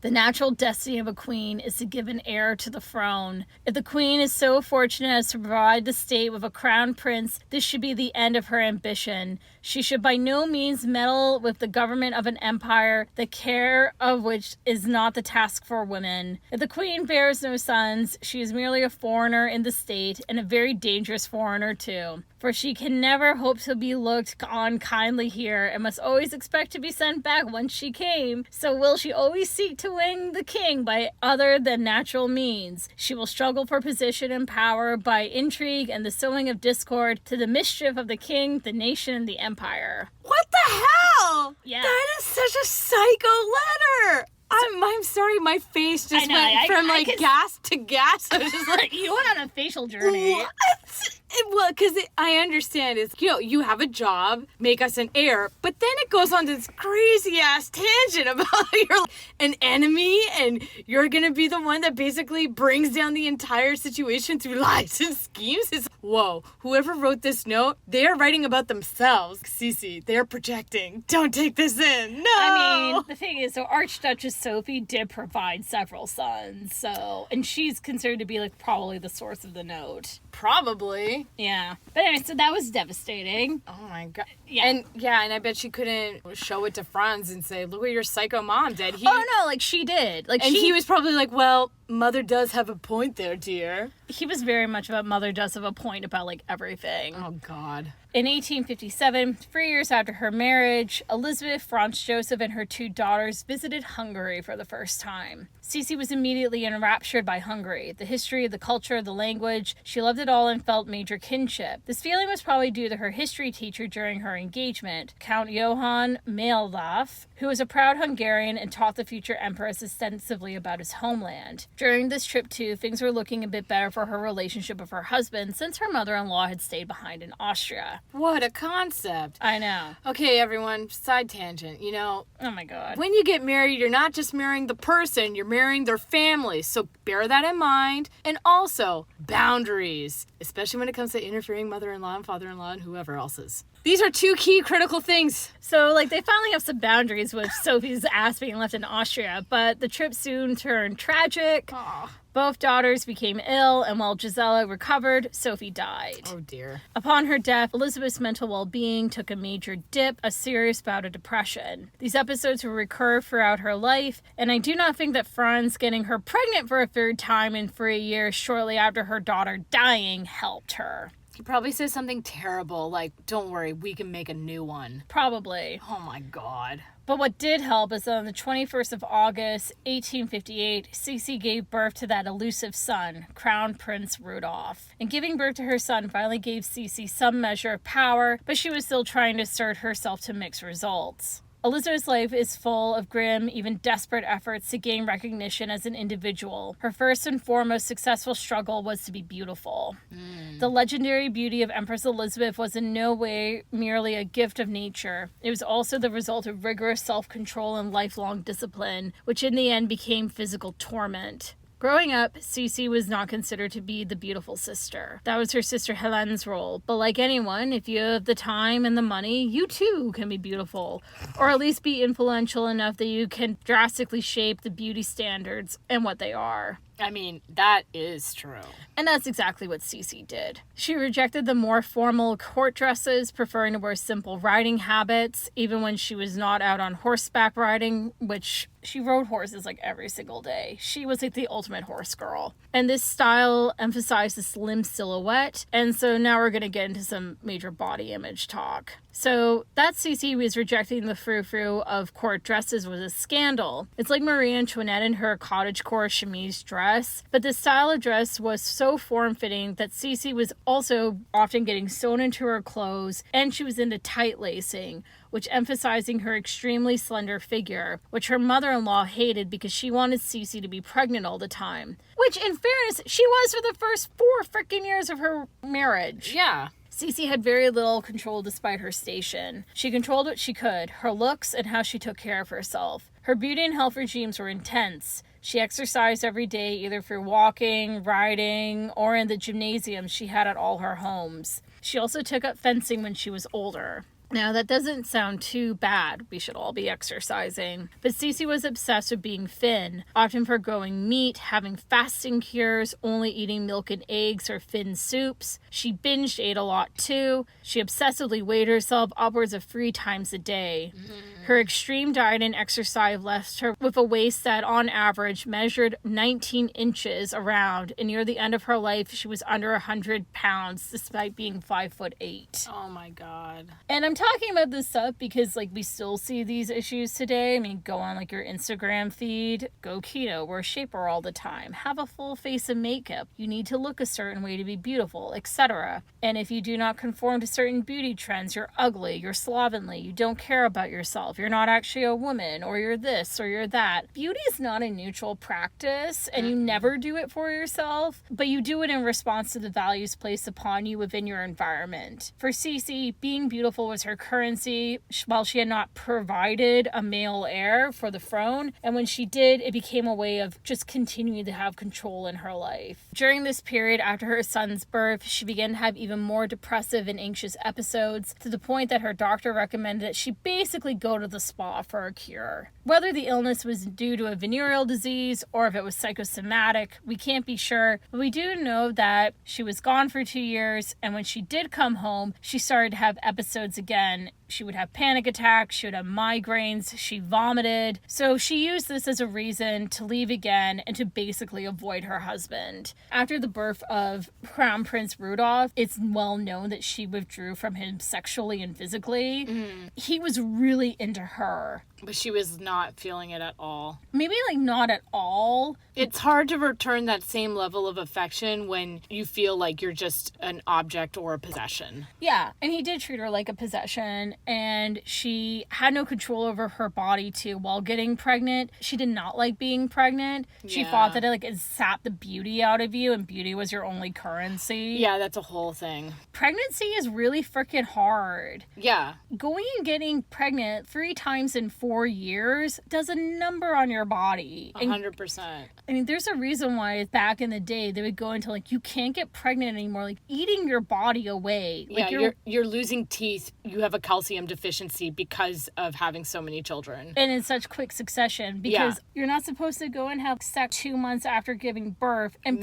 The natural destiny of a queen is to give an heir to the throne. If the queen is so fortunate as to provide the state with a crown prince, this should be the end of her ambition. She should by no means meddle with the government of an empire, the care of which is not the task for women. If the queen bears no sons, she is merely a foreigner in the state, and a very dangerous foreigner too. For she can never hope to be looked on kindly here, and must always expect to be sent back whence she came. So will she always seek to win the king by other than natural means. She will struggle for position and power by intrigue and the sowing of discord, to the mischief of the king, the nation, and the empire. What the hell? Yeah. That is such a psycho letter. I'm sorry, my face just went from gas to gas. I was just like, you went on a facial journey. What? Well, because I understand is, you have a job, make us an heir, but then it goes on this crazy ass tangent about you're an enemy and you're going to be the one that basically brings down the entire situation through lies and schemes. It's, whoa, whoever wrote this note, they are writing about themselves. Sisi, they're projecting. Don't take this in. No. I mean, the thing is, so Archduchess Sophie did provide several sons, and she's considered to be probably the source of the note. Probably. Yeah. But anyway, so that was devastating. Oh my god. Yeah. And I bet she couldn't show it to Franz and say, look what your psycho mom did. Oh no, she did. He was probably like, well, mother does have a point there, dear. He was very much about mother does have a point about everything. Oh god. In 1857, 3 years after her marriage, Elisabeth, Franz Joseph, and her 2 daughters visited Hungary for the first time. Sisi was immediately enraptured by Hungary, the history, the culture, the language. She loved it all and felt major kinship. This feeling was probably due to her history teacher during her engagement, Count Johann Maildorf, who was a proud Hungarian and taught the future empress extensively about his homeland. During this trip, too, things were looking a bit better for her relationship with her husband, since her mother-in-law had stayed behind in Austria. What a concept. I know. Okay, everyone, side tangent. Oh my god. When you get married, you're not just marrying the person, you're marrying their family. So bear that in mind. And also, boundaries, especially when it comes to interfering mother-in-law and father-in-law and whoever else's. These are 2 key critical things. So, they finally have some boundaries with Sophie's ass being left in Austria, but the trip soon turned tragic. Aww. Both daughters became ill, and while Gisela recovered, Sophie died. Oh, dear. Upon her death, Elizabeth's mental well-being took a major dip, a serious bout of depression. These episodes would recur throughout her life, and I do not think that Franz getting her pregnant for a 3rd time in 3 years shortly after her daughter dying helped her. He probably says something terrible, like, don't worry, we can make a new one. Probably. Oh, my God. But what did help is that on the 21st of August, 1858, Sisi gave birth to that elusive son, Crown Prince Rudolph. And giving birth to her son finally gave Sisi some measure of power, but she was still trying to assert herself to mixed results. Elizabeth's life is full of grim, even desperate efforts to gain recognition as an individual. Her first and foremost successful struggle was to be beautiful. The legendary beauty of Empress Elisabeth was in no way merely a gift of nature. It was also the result of rigorous self-control and lifelong discipline, which in the end became physical torment. Growing up, Sisi was not considered to be the beautiful sister. That was her sister Helene's role. But like anyone, if you have the time and the money, you too can be beautiful. Or at least be influential enough that you can drastically shape the beauty standards and what they are. I mean, that is true. And that's exactly what Sisi did. She rejected the more formal court dresses, preferring to wear simple riding habits, even when she was not out on horseback riding, which she rode horses every single day. She was the ultimate horse girl. And this style emphasized the slim silhouette, and so now we're going to get into some major body image talk. So that Sisi was rejecting the frou-frou of court dresses was a scandal. It's like Marie Antoinette in her cottagecore chemise dress, but the style of dress was so form-fitting that Sisi was also often getting sewn into her clothes, and she was into tight lacing, which emphasizing her extremely slender figure, which her mother-in-law hated because she wanted Sisi to be pregnant all the time. Which, in fairness, she was for the first 4 freaking years of her marriage. Yeah. Sisi had very little control despite her station. She controlled what she could, her looks and how she took care of herself. Her beauty and health regimes were intense. She exercised every day either through walking, riding, or in the gymnasium she had at all her homes. She also took up fencing when she was older. Now, that doesn't sound too bad. We should all be exercising. But Sisi was obsessed with being thin, often foregoing meat, having fasting cures, only eating milk and eggs or thin soups. She binged ate a lot too. She obsessively weighed herself upwards of 3 times a day. Her extreme diet and exercise left her with a waist that, on average, measured 19 inches around, and near the end of her life, she was under 100 pounds, despite being 5'8". Oh my God. And I'm talking about this stuff because, like, we still see these issues today. I mean, go on, like, your Instagram feed, go keto, wear shaper all the time, have a full face of makeup, you need to look a certain way to be beautiful, etc. And if you do not conform to certain beauty trends, you're ugly, you're slovenly, you don't care about yourself, you're not actually a woman, or you're this, or you're that. Beauty is not a neutral practice, and you never do it for yourself, but you do it in response to the values placed upon you within your environment. For Sisi, being beautiful was her currency, while she had not provided a male heir for the throne, and when she did, it became a way of just continuing to have control in her life. During this period after her son's birth, she began to have even more depressive and anxious episodes, to the point that her doctor recommended that she basically go to the spa for a cure. Whether the illness was due to a venereal disease or if it was psychosomatic, we can't be sure, but we do know that she was gone for 2 years, and when she did come home, she started to have episodes again. She would have panic attacks, she would have migraines, she vomited. So she used this as a reason to leave again and to basically avoid her husband. After the birth of Crown Prince Rudolph, it's well known that she withdrew from him sexually and physically. He was really into her. But she was not feeling it at all. Maybe, like, not at all. It's hard to return that same level of affection when you feel like you're just an object or a possession. Yeah, and he did treat her like a possession, and she had no control over her body, too, while getting pregnant. She did not like being pregnant. She thought that it sapped the beauty out of you, and beauty was your only currency. Yeah, that's a whole thing. Pregnancy is really freaking hard. Yeah. Going and getting pregnant 3 times in 4 years does a number on your body. 100%. I mean, there's a reason why back in the day they would go into, like, you can't get pregnant anymore, like, eating your body away. Like, yeah, you're losing teeth. You have a calcium deficiency because of having so many children. And in such quick succession, because you're not supposed to go and have sex 2 months after giving birth. And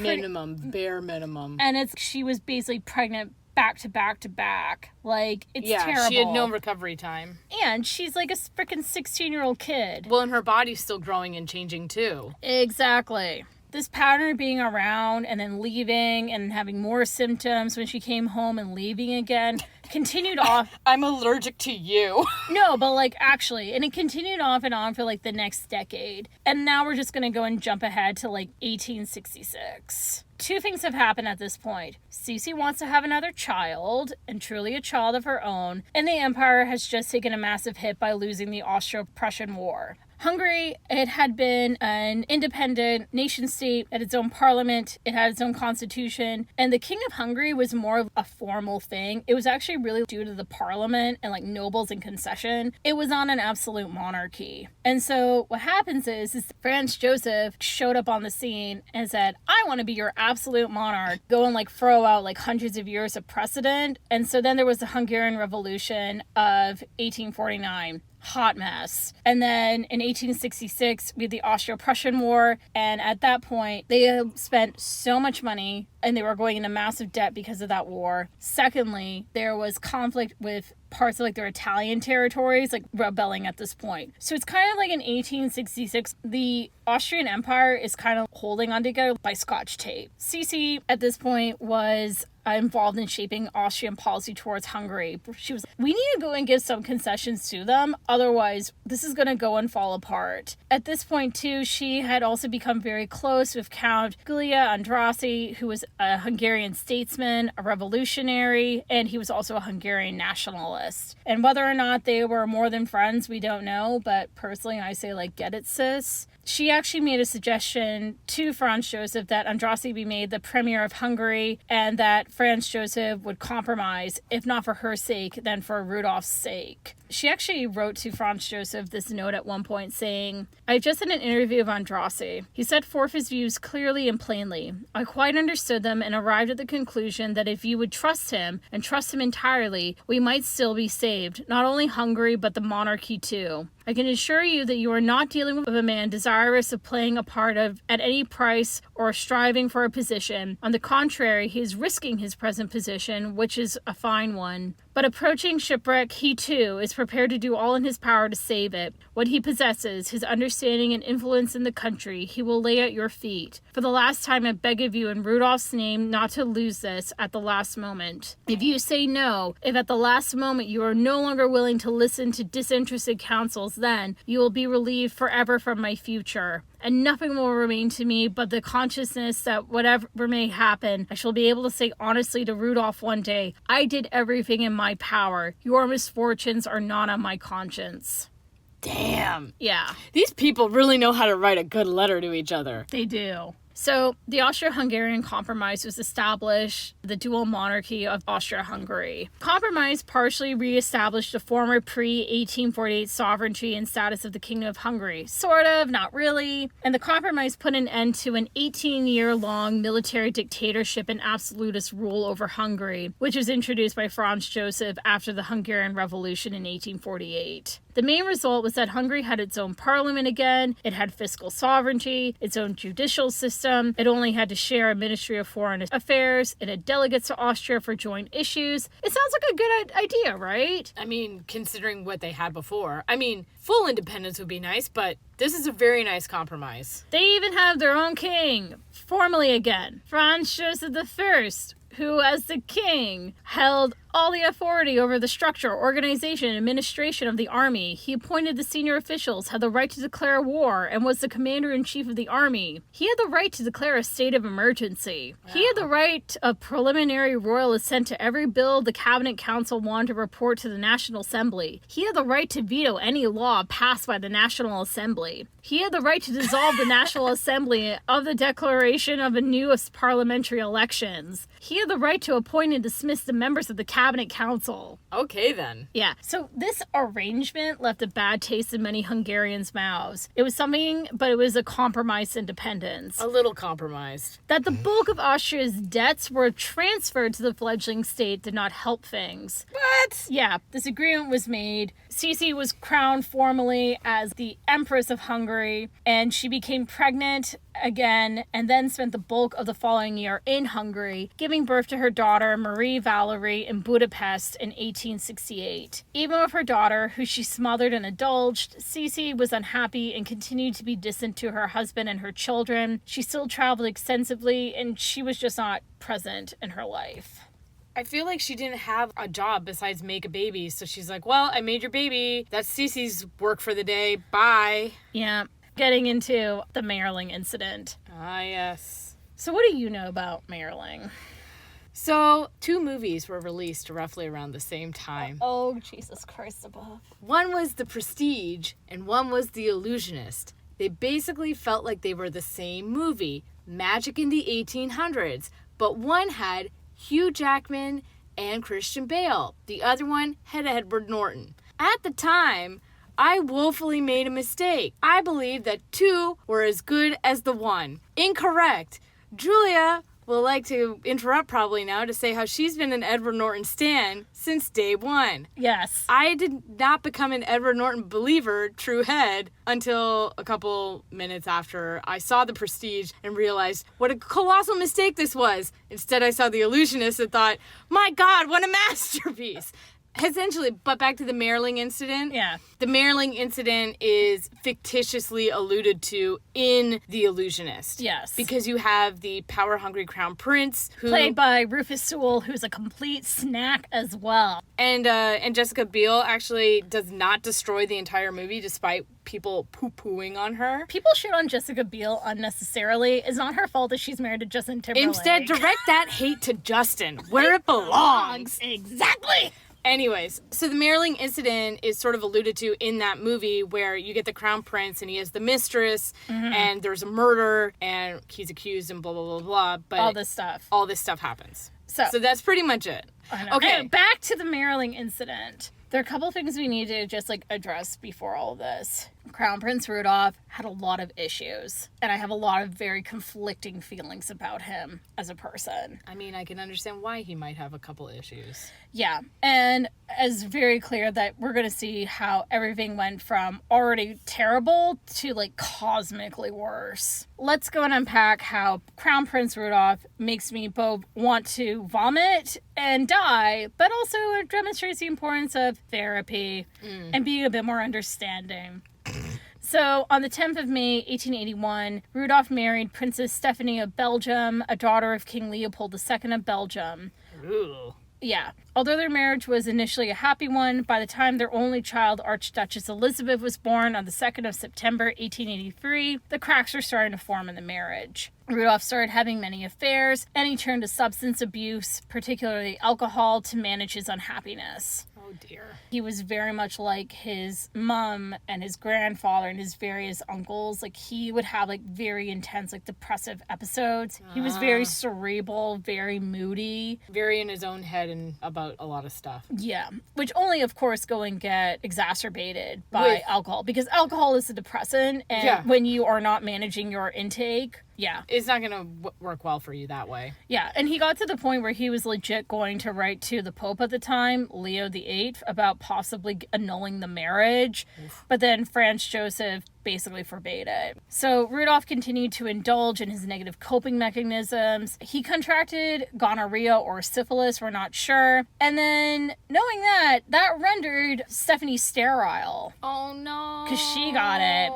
bare minimum. And she was basically pregnant back to back to back. Like, it's terrible. She had no recovery time. And she's like a freaking 16-year-old kid. Well, and her body's still growing and changing too. Exactly. This pattern of being around and then leaving and having more symptoms when she came home and leaving again continued off. I'm allergic to you. No, but, like, actually, and it continued off and on for, like, the next decade. And now we're just going to go and jump ahead to, like, 1866. 2 things have happened at this point. Sisi wants to have another child, and truly a child of her own, and the empire has just taken a massive hit by losing the Austro-Prussian War. Hungary, it had been an independent nation state, had its own parliament, it had its own constitution, and the King of Hungary was more of a formal thing. It was actually really due to the parliament and, like, nobles and concession. It was not an absolute monarchy. And so what happens is Franz Joseph showed up on the scene and said, I want to be your absolute monarch, go and, like, throw out, like, hundreds of years of precedent. And so then there was the Hungarian Revolution of 1849. Hot mess. And then in 1866, we had the Austro-Prussian War, and at that point, they had spent so much money, and they were going into massive debt because of that war. Secondly, there was conflict with parts of like their Italian territories, like rebelling at this point. So it's kind of like in 1866, the Austrian Empire is kind of holding on together by Scotch tape. Sisi at this point was involved in shaping Austrian policy towards Hungary. She was, we need to go and give some concessions to them, otherwise this is going to go and fall apart. At this point too, she had also become very close with Count Giulia Andrassy, who was a Hungarian statesman, a revolutionary, and he was also a Hungarian nationalist. And whether or not they were more than friends, we don't know, but personally I say, like, get it, sis. She actually made a suggestion to Franz Joseph that Andrassy be made the premier of Hungary and that Franz Joseph would compromise, if not for her sake, then for Rudolph's sake. She actually wrote to Franz Joseph this note at one point saying, I just had an interview with Andrassy. He set forth his views clearly and plainly. I quite understood them and arrived at the conclusion that if you would trust him, and trust him entirely, we might still be saved, not only Hungary, but the monarchy too. I can assure you that you are not dealing with a man desirous of playing a part of at any price or striving for a position. On the contrary, he is risking his present position, which is a fine one. But approaching shipwreck, he too is prepared to do all in his power to save it. What he possesses, his understanding and influence in the country, he will lay at your feet. For the last time, I beg of you in Rudolph's name not to lose this at the last moment. If you say no, if at the last moment you are no longer willing to listen to disinterested counsels, then you will be relieved forever from my future. And nothing will remain to me but the consciousness that whatever may happen, I shall be able to say honestly to Rudolph one day, I did everything in my power. Your misfortunes are not on my conscience. Damn. Yeah. These people really know how to write a good letter to each other. They do. So the Austro-Hungarian Compromise was established the dual monarchy of Austria-Hungary. Compromise partially re-established the former pre-1848 sovereignty and status of the Kingdom of Hungary. Sort of, not really. And the compromise put an end to an 18-year-long military dictatorship and absolutist rule over Hungary, which was introduced by Franz Joseph after the Hungarian Revolution in 1848. The main result was that Hungary had its own parliament again, it had fiscal sovereignty, its own judicial system, it only had to share a Ministry of Foreign Affairs, it had delegates to Austria for joint issues. It sounds like a good idea, right? I mean, considering what they had before. I mean, full independence would be nice, but this is a very nice compromise. They even have their own king, formally again, Franz Joseph I, who, as the king, held all the authority over the structure, organization, and administration of the army. He appointed the senior officials, had the right to declare war, and was the commander-in-chief of the army. He had the right to declare a state of emergency. Wow. He had the right of preliminary royal assent to every bill the cabinet council wanted to report to the National Assembly. He had the right to veto any law passed by the National Assembly. He had the right to dissolve the National Assembly of the declaration of a new parliamentary elections. He had the right to appoint and dismiss the members of the cabinet council. Okay, then. Yeah, so this arrangement left a bad taste in many Hungarians' mouths. It was something, but it was a compromised independence. A little compromised. That the bulk of Austria's debts were transferred to the fledgling state did not help things. What? Yeah, this agreement was made. Sisi was crowned formally as the Empress of Hungary, and she became pregnant again and then spent the bulk of the following year in Hungary, giving birth to her daughter Marie Valerie in Budapest in 1868. Even with her daughter, who she smothered and indulged, Sisi was unhappy and continued to be distant to her husband and her children. She still traveled extensively, and she was just not present in her life. I feel like she didn't have a job besides make a baby, so she's like, well, I made your baby. That's Sisi's work for the day. Bye. Yeah. Getting into the Marling incident. Ah, yes. So what do you know about Marling? So, 2 movies were released roughly around the same time. Oh, Jesus Christ above. One was The Prestige, and one was The Illusionist. They basically felt like they were the same movie, magic in the 1800s, but one had Hugh Jackman and Christian Bale. The other one had Edward Norton. At the time, I woefully made a mistake. I believed that 2 were as good as the 1. Incorrect. Julia will like to interrupt probably now to say how she's been an Edward Norton stan since day 1. Yes. I did not become an Edward Norton believer, true head, until a couple minutes after I saw The Prestige and realized what a colossal mistake this was. Instead, I saw The Illusionist and thought, my God, what a masterpiece. Essentially, but back to the Marilyn incident. Yeah. The Marilyn incident is fictitiously alluded to in The Illusionist. Yes. Because you have the power-hungry crown prince who... Played by Rufus Sewell, who's a complete snack as well. And Jessica Biel actually does not destroy the entire movie despite people poo-pooing on her. People shit on Jessica Biel unnecessarily. It's not her fault that she's married to Justin Timberlake. Instead, direct that hate to Justin, where it belongs. Exactly. Anyways, so the Marilyn incident is sort of alluded to in that movie where you get the crown prince and he has the mistress and there's a murder and he's accused and blah, blah, blah, blah. But all this stuff happens. So that's pretty much it. Okay. Anyway, back to the Marilyn incident. There are a couple things we need to just address before all this. Crown Prince Rudolph had a lot of issues, and I have a lot of very conflicting feelings about him as a person. I mean, I can understand why he might have a couple issues. Yeah, and it's very clear that we're going to see how everything went from already terrible to cosmically worse. Let's go and unpack how Crown Prince Rudolph makes me both want to vomit and die, but also it demonstrates the importance of therapy and being a bit more understanding. So, on the 10th of May, 1881, Rudolph married Princess Stephanie of Belgium, a daughter of King Leopold II of Belgium. Ooh. Yeah. Although their marriage was initially a happy one, by the time their only child, Archduchess Elisabeth, was born on the 2nd of September, 1883, the cracks were starting to form in the marriage. Rudolph started having many affairs, and he turned to substance abuse, particularly alcohol, to manage his unhappiness. Oh, dear. He was very much like his mom and his grandfather and his various uncles. He would have, very intense, depressive episodes. He was very cerebral, very moody. Very in his own head and about a lot of stuff. Yeah. Which only, of course, go and get exacerbated by alcohol. Because alcohol is a depressant, and when you are not managing your intake... Yeah. It's not going to work well for you that way. Yeah, and he got to the point where he was legit going to write to the Pope at the time, Leo VIII, about possibly annulling the marriage. Oof. But then Franz Joseph basically forbade it. So Rudolph continued to indulge in his negative coping mechanisms. He contracted gonorrhea or syphilis, we're not sure. And then, knowing that rendered Stephanie sterile. Oh, no. Because she got it.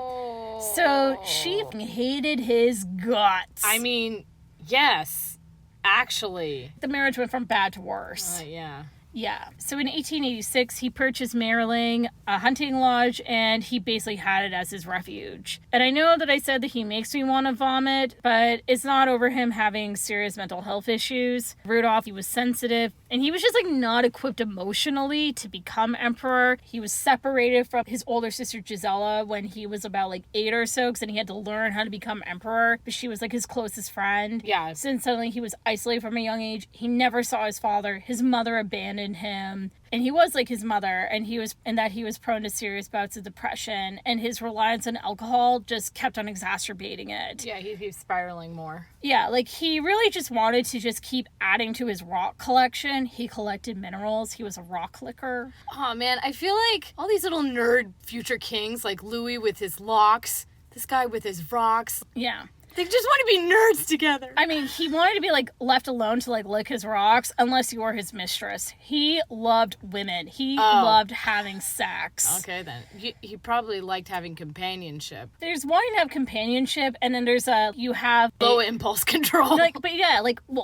So she hated his guts. I mean, yes, actually. The marriage went from bad to worse. Yeah. Yeah. So in 1886, he purchased Marilyn, a hunting lodge, and he basically had it as his refuge. And I know that I said that he makes me want to vomit, but it's not over him having serious mental health issues. Rudolph, he was sensitive, and he was just not equipped emotionally to become emperor. He was separated from his older sister Gisela when he was about 8 or so, and he had to learn how to become emperor, but she was his closest friend. Yeah. Since suddenly he was isolated from a young age, he never saw his father. His mother abandoned him, and he was like his mother, and he was prone to serious bouts of depression, and his reliance on alcohol just kept on exacerbating it. Yeah, he's spiraling more. Yeah, he really just wanted to just keep adding to his rock collection. He collected minerals. He was a rock licker. Oh man, I feel like all these little nerd future kings, like Louis with his locks, this guy with his rocks. Yeah. They just want to be nerds together. I mean, he wanted to be, left alone to, lick his rocks, unless you were his mistress. He loved women. He loved having sex. Okay, then. He probably liked having companionship. There's wanting to have companionship, and then there's you have... low impulse control. But yeah,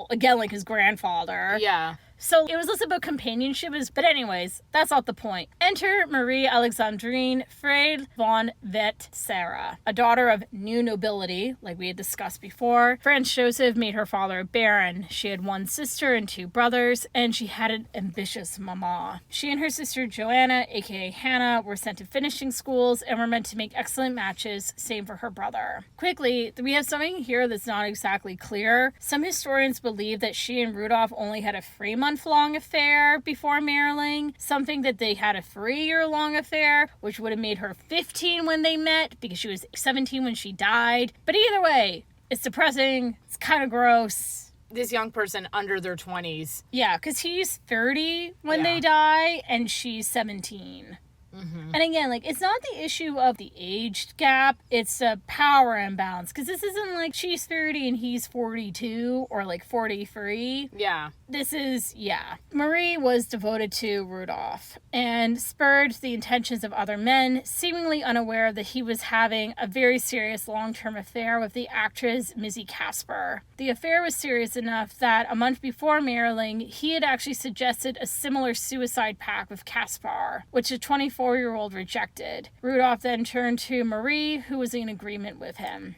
again, his grandfather. Yeah. So it was less about companionship, but anyways, that's not the point. Enter Marie Alexandrine Freud von Wetzera, a daughter of new nobility, like we had discussed before. Franz Joseph made her father a baron. She had one sister and 2 brothers, and she had an ambitious mama. She and her sister Joanna, aka Hannah, were sent to finishing schools and were meant to make excellent matches, same for her brother. Quickly, we have something here that's not exactly clear. Some historians believe that she and Rudolph only had a 3-month-long affair before marrying, something that they had a 3-year-long affair, which would have made her 15 when they met, because she was 17 when she died. But either way, it's depressing, it's kind of gross. This young person under their 20s. Yeah, because he's 30 when they die, and she's 17. And again, like, it's not the issue of the age gap, it's a power imbalance. Because this isn't like she's 30 and he's 42 or like 43. Yeah. This is, Marie was devoted to Rudolph and spurred the intentions of other men, seemingly unaware that he was having a very serious long-term affair with the actress Missy Casper. The affair was serious enough that a month before marrying, he had actually suggested a similar suicide pact with Caspar, which the 24-year-old rejected. Rudolph then turned to Marie, who was in agreement with him.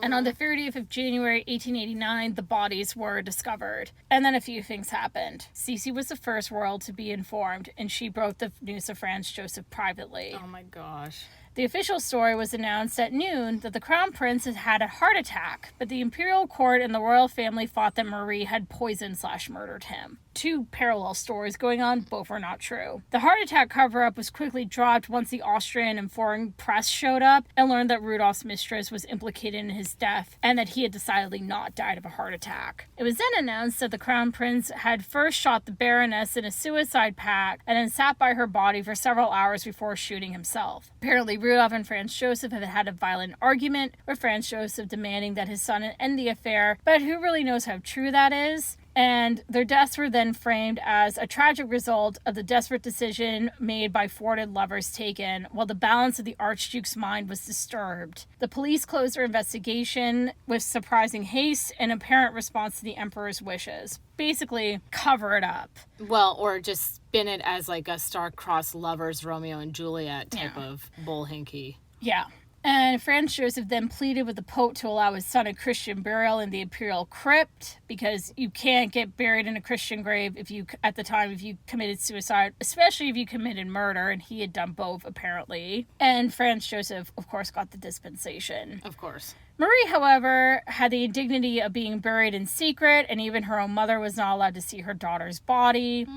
And on the 30th of January, 1889, the bodies were discovered. And then a few things happened. Sisi was the first royal to be informed, and she broke the news of Franz Joseph privately. Oh my gosh. The official story was announced at noon that the crown prince had had a heart attack, but the imperial court and the royal family thought that Marie had poisoned/murdered him. Two parallel stories going on, both were not true. The heart attack cover-up was quickly dropped once the Austrian and foreign press showed up and learned that Rudolph's mistress was implicated in his death and that he had decidedly not died of a heart attack. It was then announced that the crown prince had first shot the baroness in a suicide pact and then sat by her body for several hours before shooting himself. Apparently, Rudolph and Franz Joseph had had a violent argument, with Franz Joseph demanding that his son end the affair, but who really knows how true that is? And their deaths were then framed as a tragic result of the desperate decision made by thwarted lovers taken, while the balance of the Archduke's mind was disturbed. The police closed their investigation with surprising haste and apparent response to the Emperor's wishes. Basically, cover it up. Well, or just spin it as like a star-crossed lovers, Romeo and Juliet type of bullhinky. Yeah. And Franz Joseph then pleaded with the Pope to allow his son a Christian burial in the imperial crypt, because you can't get buried in a Christian grave if you committed suicide, especially if you committed murder, and he had done both, apparently. And Franz Joseph, of course, got the dispensation. Of course. Marie, however, had the indignity of being buried in secret, and even her own mother was not allowed to see her daughter's body.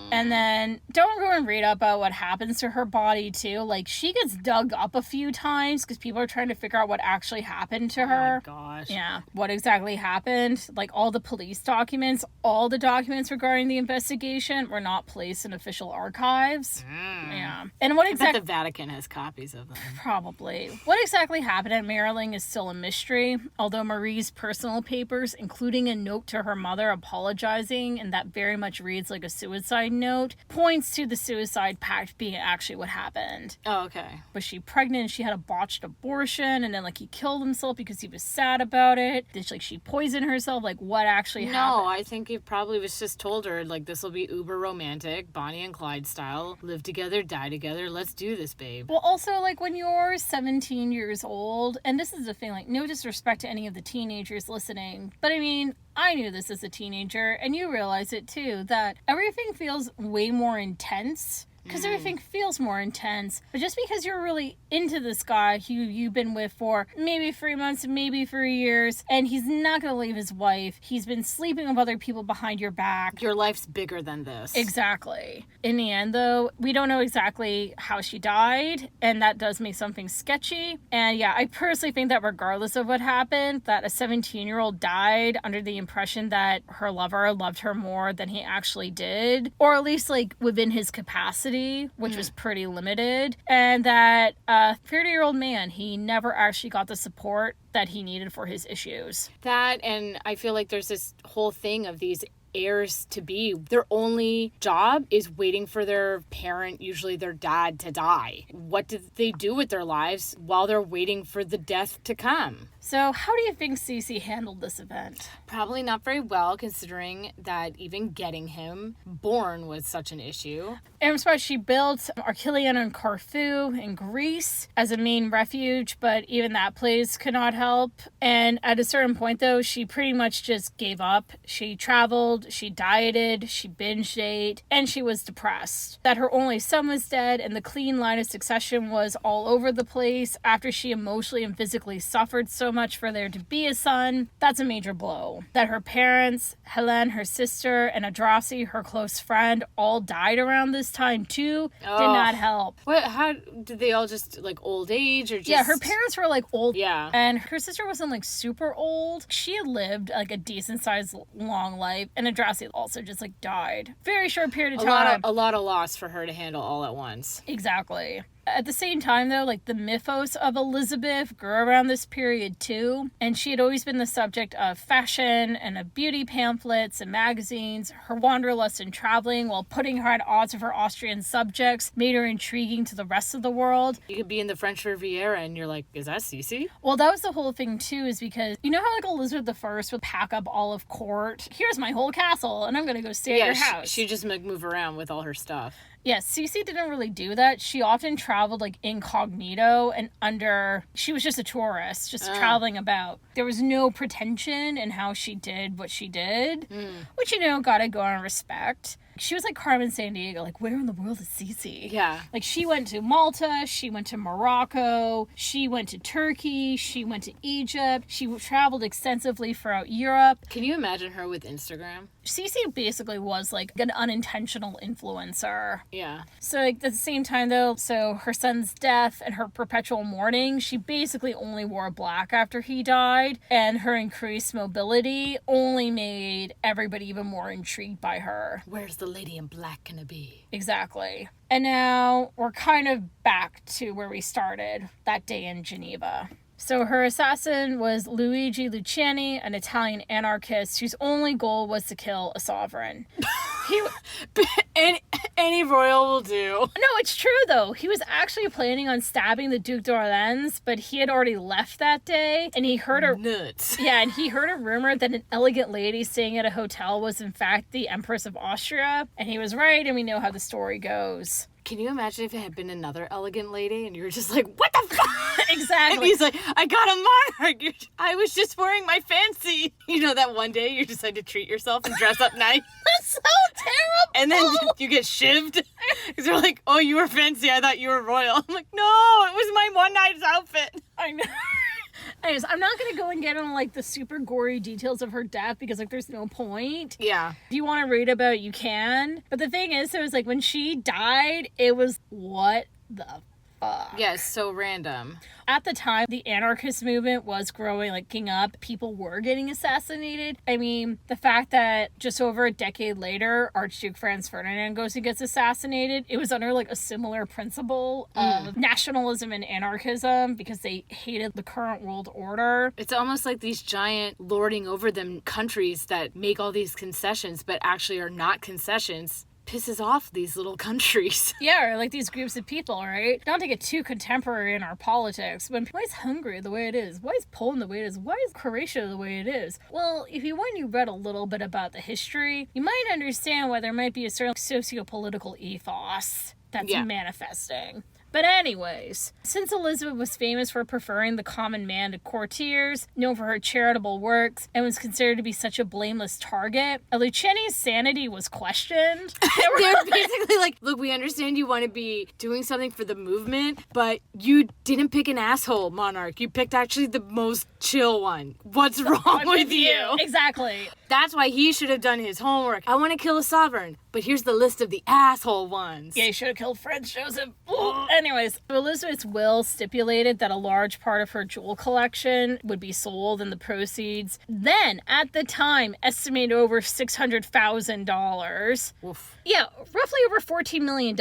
And then, don't go and read up about what happens to her body, too. Like, she gets dug up a few times because people are trying to figure out what actually happened to her. Oh, my gosh. Yeah, what exactly happened. Like, all the police documents, all the documents regarding the investigation were not placed in official archives. Yeah. And what exactly... the Vatican has copies of them. Probably. What exactly happened at Maryland is still a mystery, although Marie's personal papers, including a note to her mother apologizing, and that very much reads like a suicide note, points to the suicide pact being actually what happened. Oh, okay. Was she pregnant and she had a botched abortion, and then like he killed himself because he was sad about it? Did she poison herself? Like, what actually happened? No, I think he probably was just told her, like, this will be uber romantic, Bonnie and Clyde style, live together, die together, let's do this, babe. Well, also, like, when you're 17 years old, and this is the thing, like, no disrespect to any of the teenagers listening, but I mean, I knew this as a teenager, and you realize it too, that everything feels way more intense. Because everything feels more intense. But just because you're really into this guy who you've been with for maybe 3 months, maybe 3 years, and he's not going to leave his wife. He's been sleeping with other people behind your back. Your life's bigger than this. Exactly. In the end, though, we don't know exactly how she died, and that does make something sketchy. And yeah, I personally think that regardless of what happened, that a 17-year-old died under the impression that her lover loved her more than he actually did, or at least like within his capacity, which was pretty limited, and that a 30-year-old man, he never actually got the support that he needed for his issues. That, and I feel like there's this whole thing of these heirs to be, their only job is waiting for their parent, usually their dad, to die. What do they do with their lives while they're waiting for the death to come? So how do you think Sisi handled this event? Probably not very well, considering that even getting him born was such an issue. Empress, she built Archelion and Corfu in Greece as a main refuge, but even that place could not help. And at a certain point, though, she pretty much just gave up. She traveled, she dieted, she binge ate, and she was depressed. That her only son was dead and the clean line of succession was all over the place after she emotionally and physically suffered so much for there to be a son. That's a major blow. That her parents, Helen, her sister, and Adrasi, her close friend, all died around this time too, did not help. What? How did they all just, like, old age or just... Yeah, her parents were, like, old. Yeah. And her sister wasn't, like, super old. She had lived, like, a decent-sized long life. And Adrasi also just, like, died. Very short period of time. A lot of loss for her to handle all at once. Exactly. At the same time, though, like, the mythos of Elisabeth grew around this period, too. And she had always been the subject of fashion and of beauty pamphlets and magazines. Her wanderlust in traveling, while putting her at odds with her Austrian subjects, made her intriguing to the rest of the world. You could be in the French Riviera and you're like, is that Sisi? Well, that was the whole thing, too, is because, you know how, like, Elizabeth I would pack up all of court? Here's my whole castle, and I'm gonna go stay at your house. She just, like, move around with all her stuff. Yeah, Sisi didn't really do that. She often traveled, like, incognito and she was just a tourist, just traveling about. There was no pretension in how she did what she did, which, you know, gotta go on respect. She was like Carmen Sandiego, like, where in the world is Sisi? Yeah. Like, she went to Malta, she went to Morocco, she went to Turkey, she went to Egypt, she traveled extensively throughout Europe. Can you imagine her with Instagram? Sisi basically was, like, an unintentional influencer. Yeah. So, like, at the same time, though, so her son's death and her perpetual mourning, she basically only wore black after he died, and her increased mobility only made everybody even more intrigued by her. Where's the lady in black gonna be? Exactly. And now we're kind of back to where we started that day in Geneva. So her assassin was Luigi Luciani, an Italian anarchist whose only goal was to kill a sovereign. Any royal will do. No, it's true, though. He was actually planning on stabbing the Duc d'Orleans, but he had already left that day, and he heard Nuts. Yeah, and he heard a rumor that an elegant lady staying at a hotel was, in fact, the Empress of Austria, and he was right, and we know how the story goes. Can you imagine if it had been another elegant lady and you were just like, what the fuck? Exactly. And he's like, I got a monarch. I was just wearing my fancy. You know, that one day you decide to treat yourself and dress up nice. That's so terrible. And then you get shivved. Because they're like, oh, you were fancy. I thought you were royal. I'm like, no, it was my one night's outfit. I know. Anyways, I'm not going to go and get into, like, the super gory details of her death because, like, there's no point. Yeah. If you want to read about it, you can. But the thing is, it was like, when she died, it was, what the fuck? Yes, so random. At the time, the anarchist movement was growing, like, kicking up. People were getting assassinated. I mean, the fact that just over a decade later, Archduke Franz Ferdinand goes and gets assassinated, it was under, like, a similar principle of nationalism and anarchism because they hated the current world order. It's almost like these giant lording over them countries that make all these concessions but actually are not concessions. Pisses off these little countries. Yeah, or like these groups of people, right? Not to get too contemporary in our politics, but why is Hungary the way it is? Why is Poland the way it is? Why is Croatia the way it is? Well, if you went and you read a little bit about the history, you might understand why there might be a certain socio-political ethos that's manifesting. But anyways, since Elizabeth was famous for preferring the common man to courtiers, known for her charitable works, and was considered to be such a blameless target, Luciani's sanity was questioned. They're basically like, look, we understand you want to be doing something for the movement, but you didn't pick an asshole monarch. You picked actually the most chill one. What's wrong with you? Exactly. That's why he should have done his homework. I want to kill a sovereign, but here's the list of the asshole ones. Yeah, he should have killed Franz Joseph. Anyways, Elizabeth's will stipulated that a large part of her jewel collection would be sold and the proceeds then, at the time, estimated over $600,000. Yeah, roughly over $14 million.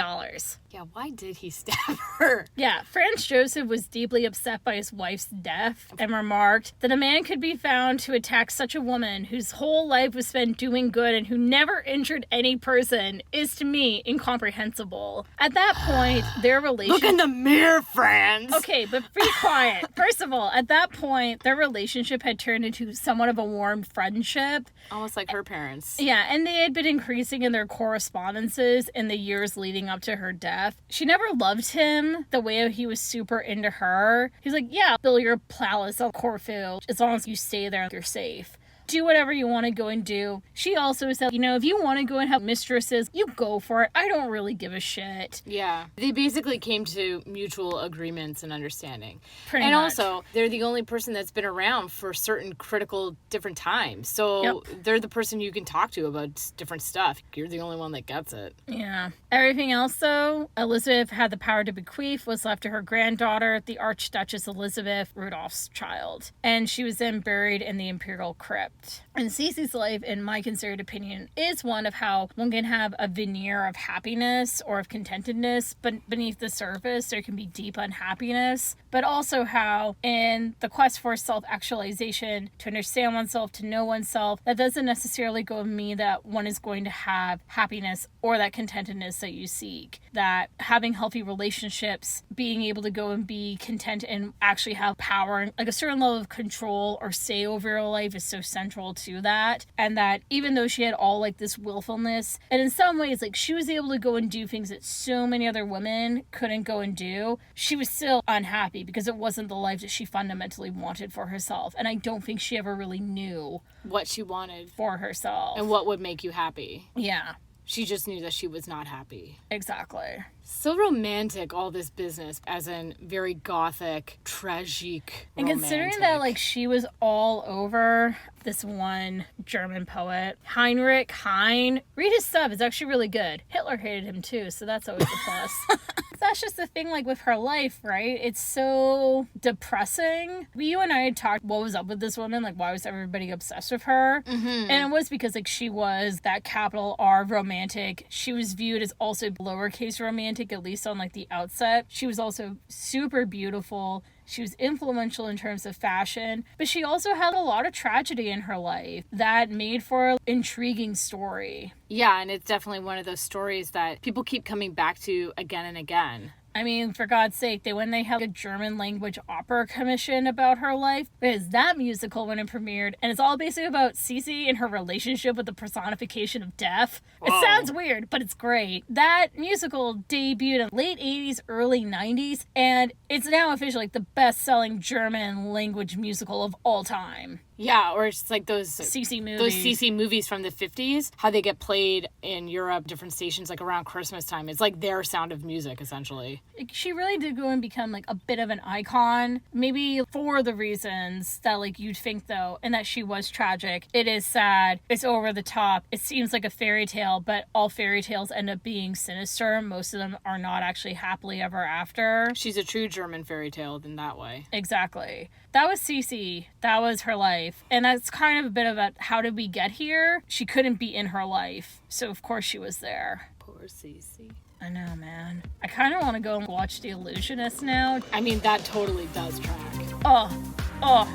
Yeah, why did he stab her? Yeah, Franz Joseph was deeply upset by his wife's death and remarked that a man could be found to attack such a woman whose whole life was spent doing good and who never injured any person is, to me, incomprehensible. At that point, their relationship... Look in the mirror, Franz! Okay, but be quiet. First of all, at that point, their relationship had turned into somewhat of a warm friendship. Almost like her parents. Yeah, and they had been increasing in their correspondences in the years leading up to her death. She never loved him the way he was super into her. He's like, yeah, build your palace on Corfu. As long as you stay there, you're safe. do whatever you want to go and do. She also said, if you want to go and have mistresses, you go for it. I don't really give a shit. Yeah. They basically came to mutual agreements and understanding. Pretty much. Also, they're the only person that's been around for certain critical different times. So they're the person you can talk to about different stuff. You're the only one that gets it. Yeah. Everything else, though, Elizabeth had the power to bequeath, was left to her granddaughter, the Archduchess Elizabeth, Rudolph's child. And she was then buried in the imperial crypt. And Sisi's life, in my considered opinion, is one of how one can have a veneer of happiness or of contentedness, but beneath the surface there can be deep unhappiness. But also how in the quest for self-actualization, to understand oneself, to know oneself, that doesn't necessarily go and mean that one is going to have happiness or that contentedness that you seek. That having healthy relationships, being able to go and be content and actually have power, like a certain level of control or say over your life, is so central to that. And that even though she had all like this willfulness, and in some ways like she was able to go and do things that so many other women couldn't go and do, she was still unhappy because it wasn't the life that she fundamentally wanted for herself. And I don't think she ever really knew what she wanted for herself and what would make you happy. Yeah. She just knew that she was not happy. Exactly. So romantic, all this business, as in very gothic, tragic, and romantic. Considering that, like, she was all over this one German poet, Heinrich Heine. Read his stuff. It's actually really good. Hitler hated him, too, so that's always a plus. That's just the thing, like, with her life, right? It's so depressing. You and I had talked what was up with this woman, like, why was everybody obsessed with her? Mm-hmm. And it was because, like, she was that capital R romantic. She was viewed as also lowercase romantic, at least on, like, the outset. She was also super beautiful. She was influential in terms of fashion, but she also had a lot of tragedy in her life that made for an intriguing story. Yeah, and it's definitely one of those stories that people keep coming back to again and again. I mean, for God's sake, when they have a German language opera commission about her life, because that musical when it premiered, and it's all basically about Sisi and her relationship with the personification of death. Whoa. It sounds weird, but it's great. That musical debuted in late 80s, early 90s, and it's now officially like the best-selling German language musical of all time. Yeah, or it's like those Sisi movies. Those Sisi movies from the 50s, how they get played in Europe, different stations, like around Christmas time. It's like their Sound of Music, essentially. She really did go and become like a bit of an icon, maybe for the reasons that like you'd think though, and that she was tragic. It is sad. It's over the top. It seems like a fairy tale, but all fairy tales end up being sinister. Most of them are not actually happily ever after. She's a true German fairy tale in that way. Exactly. That was Sisi. That was her life. And that's kind of a bit about how did we get here? She couldn't be in her life. So of course she was there. Poor Sisi. I know, man. I kind of want to go and watch The Illusionist now. I mean, that totally does track. Oh.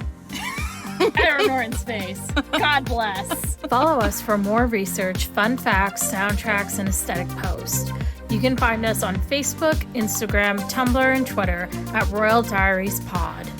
Eleanor in space. God bless. Follow us for more research, fun facts, soundtracks, and aesthetic posts. You can find us on Facebook, Instagram, Tumblr, and Twitter at Royal Diaries Pod.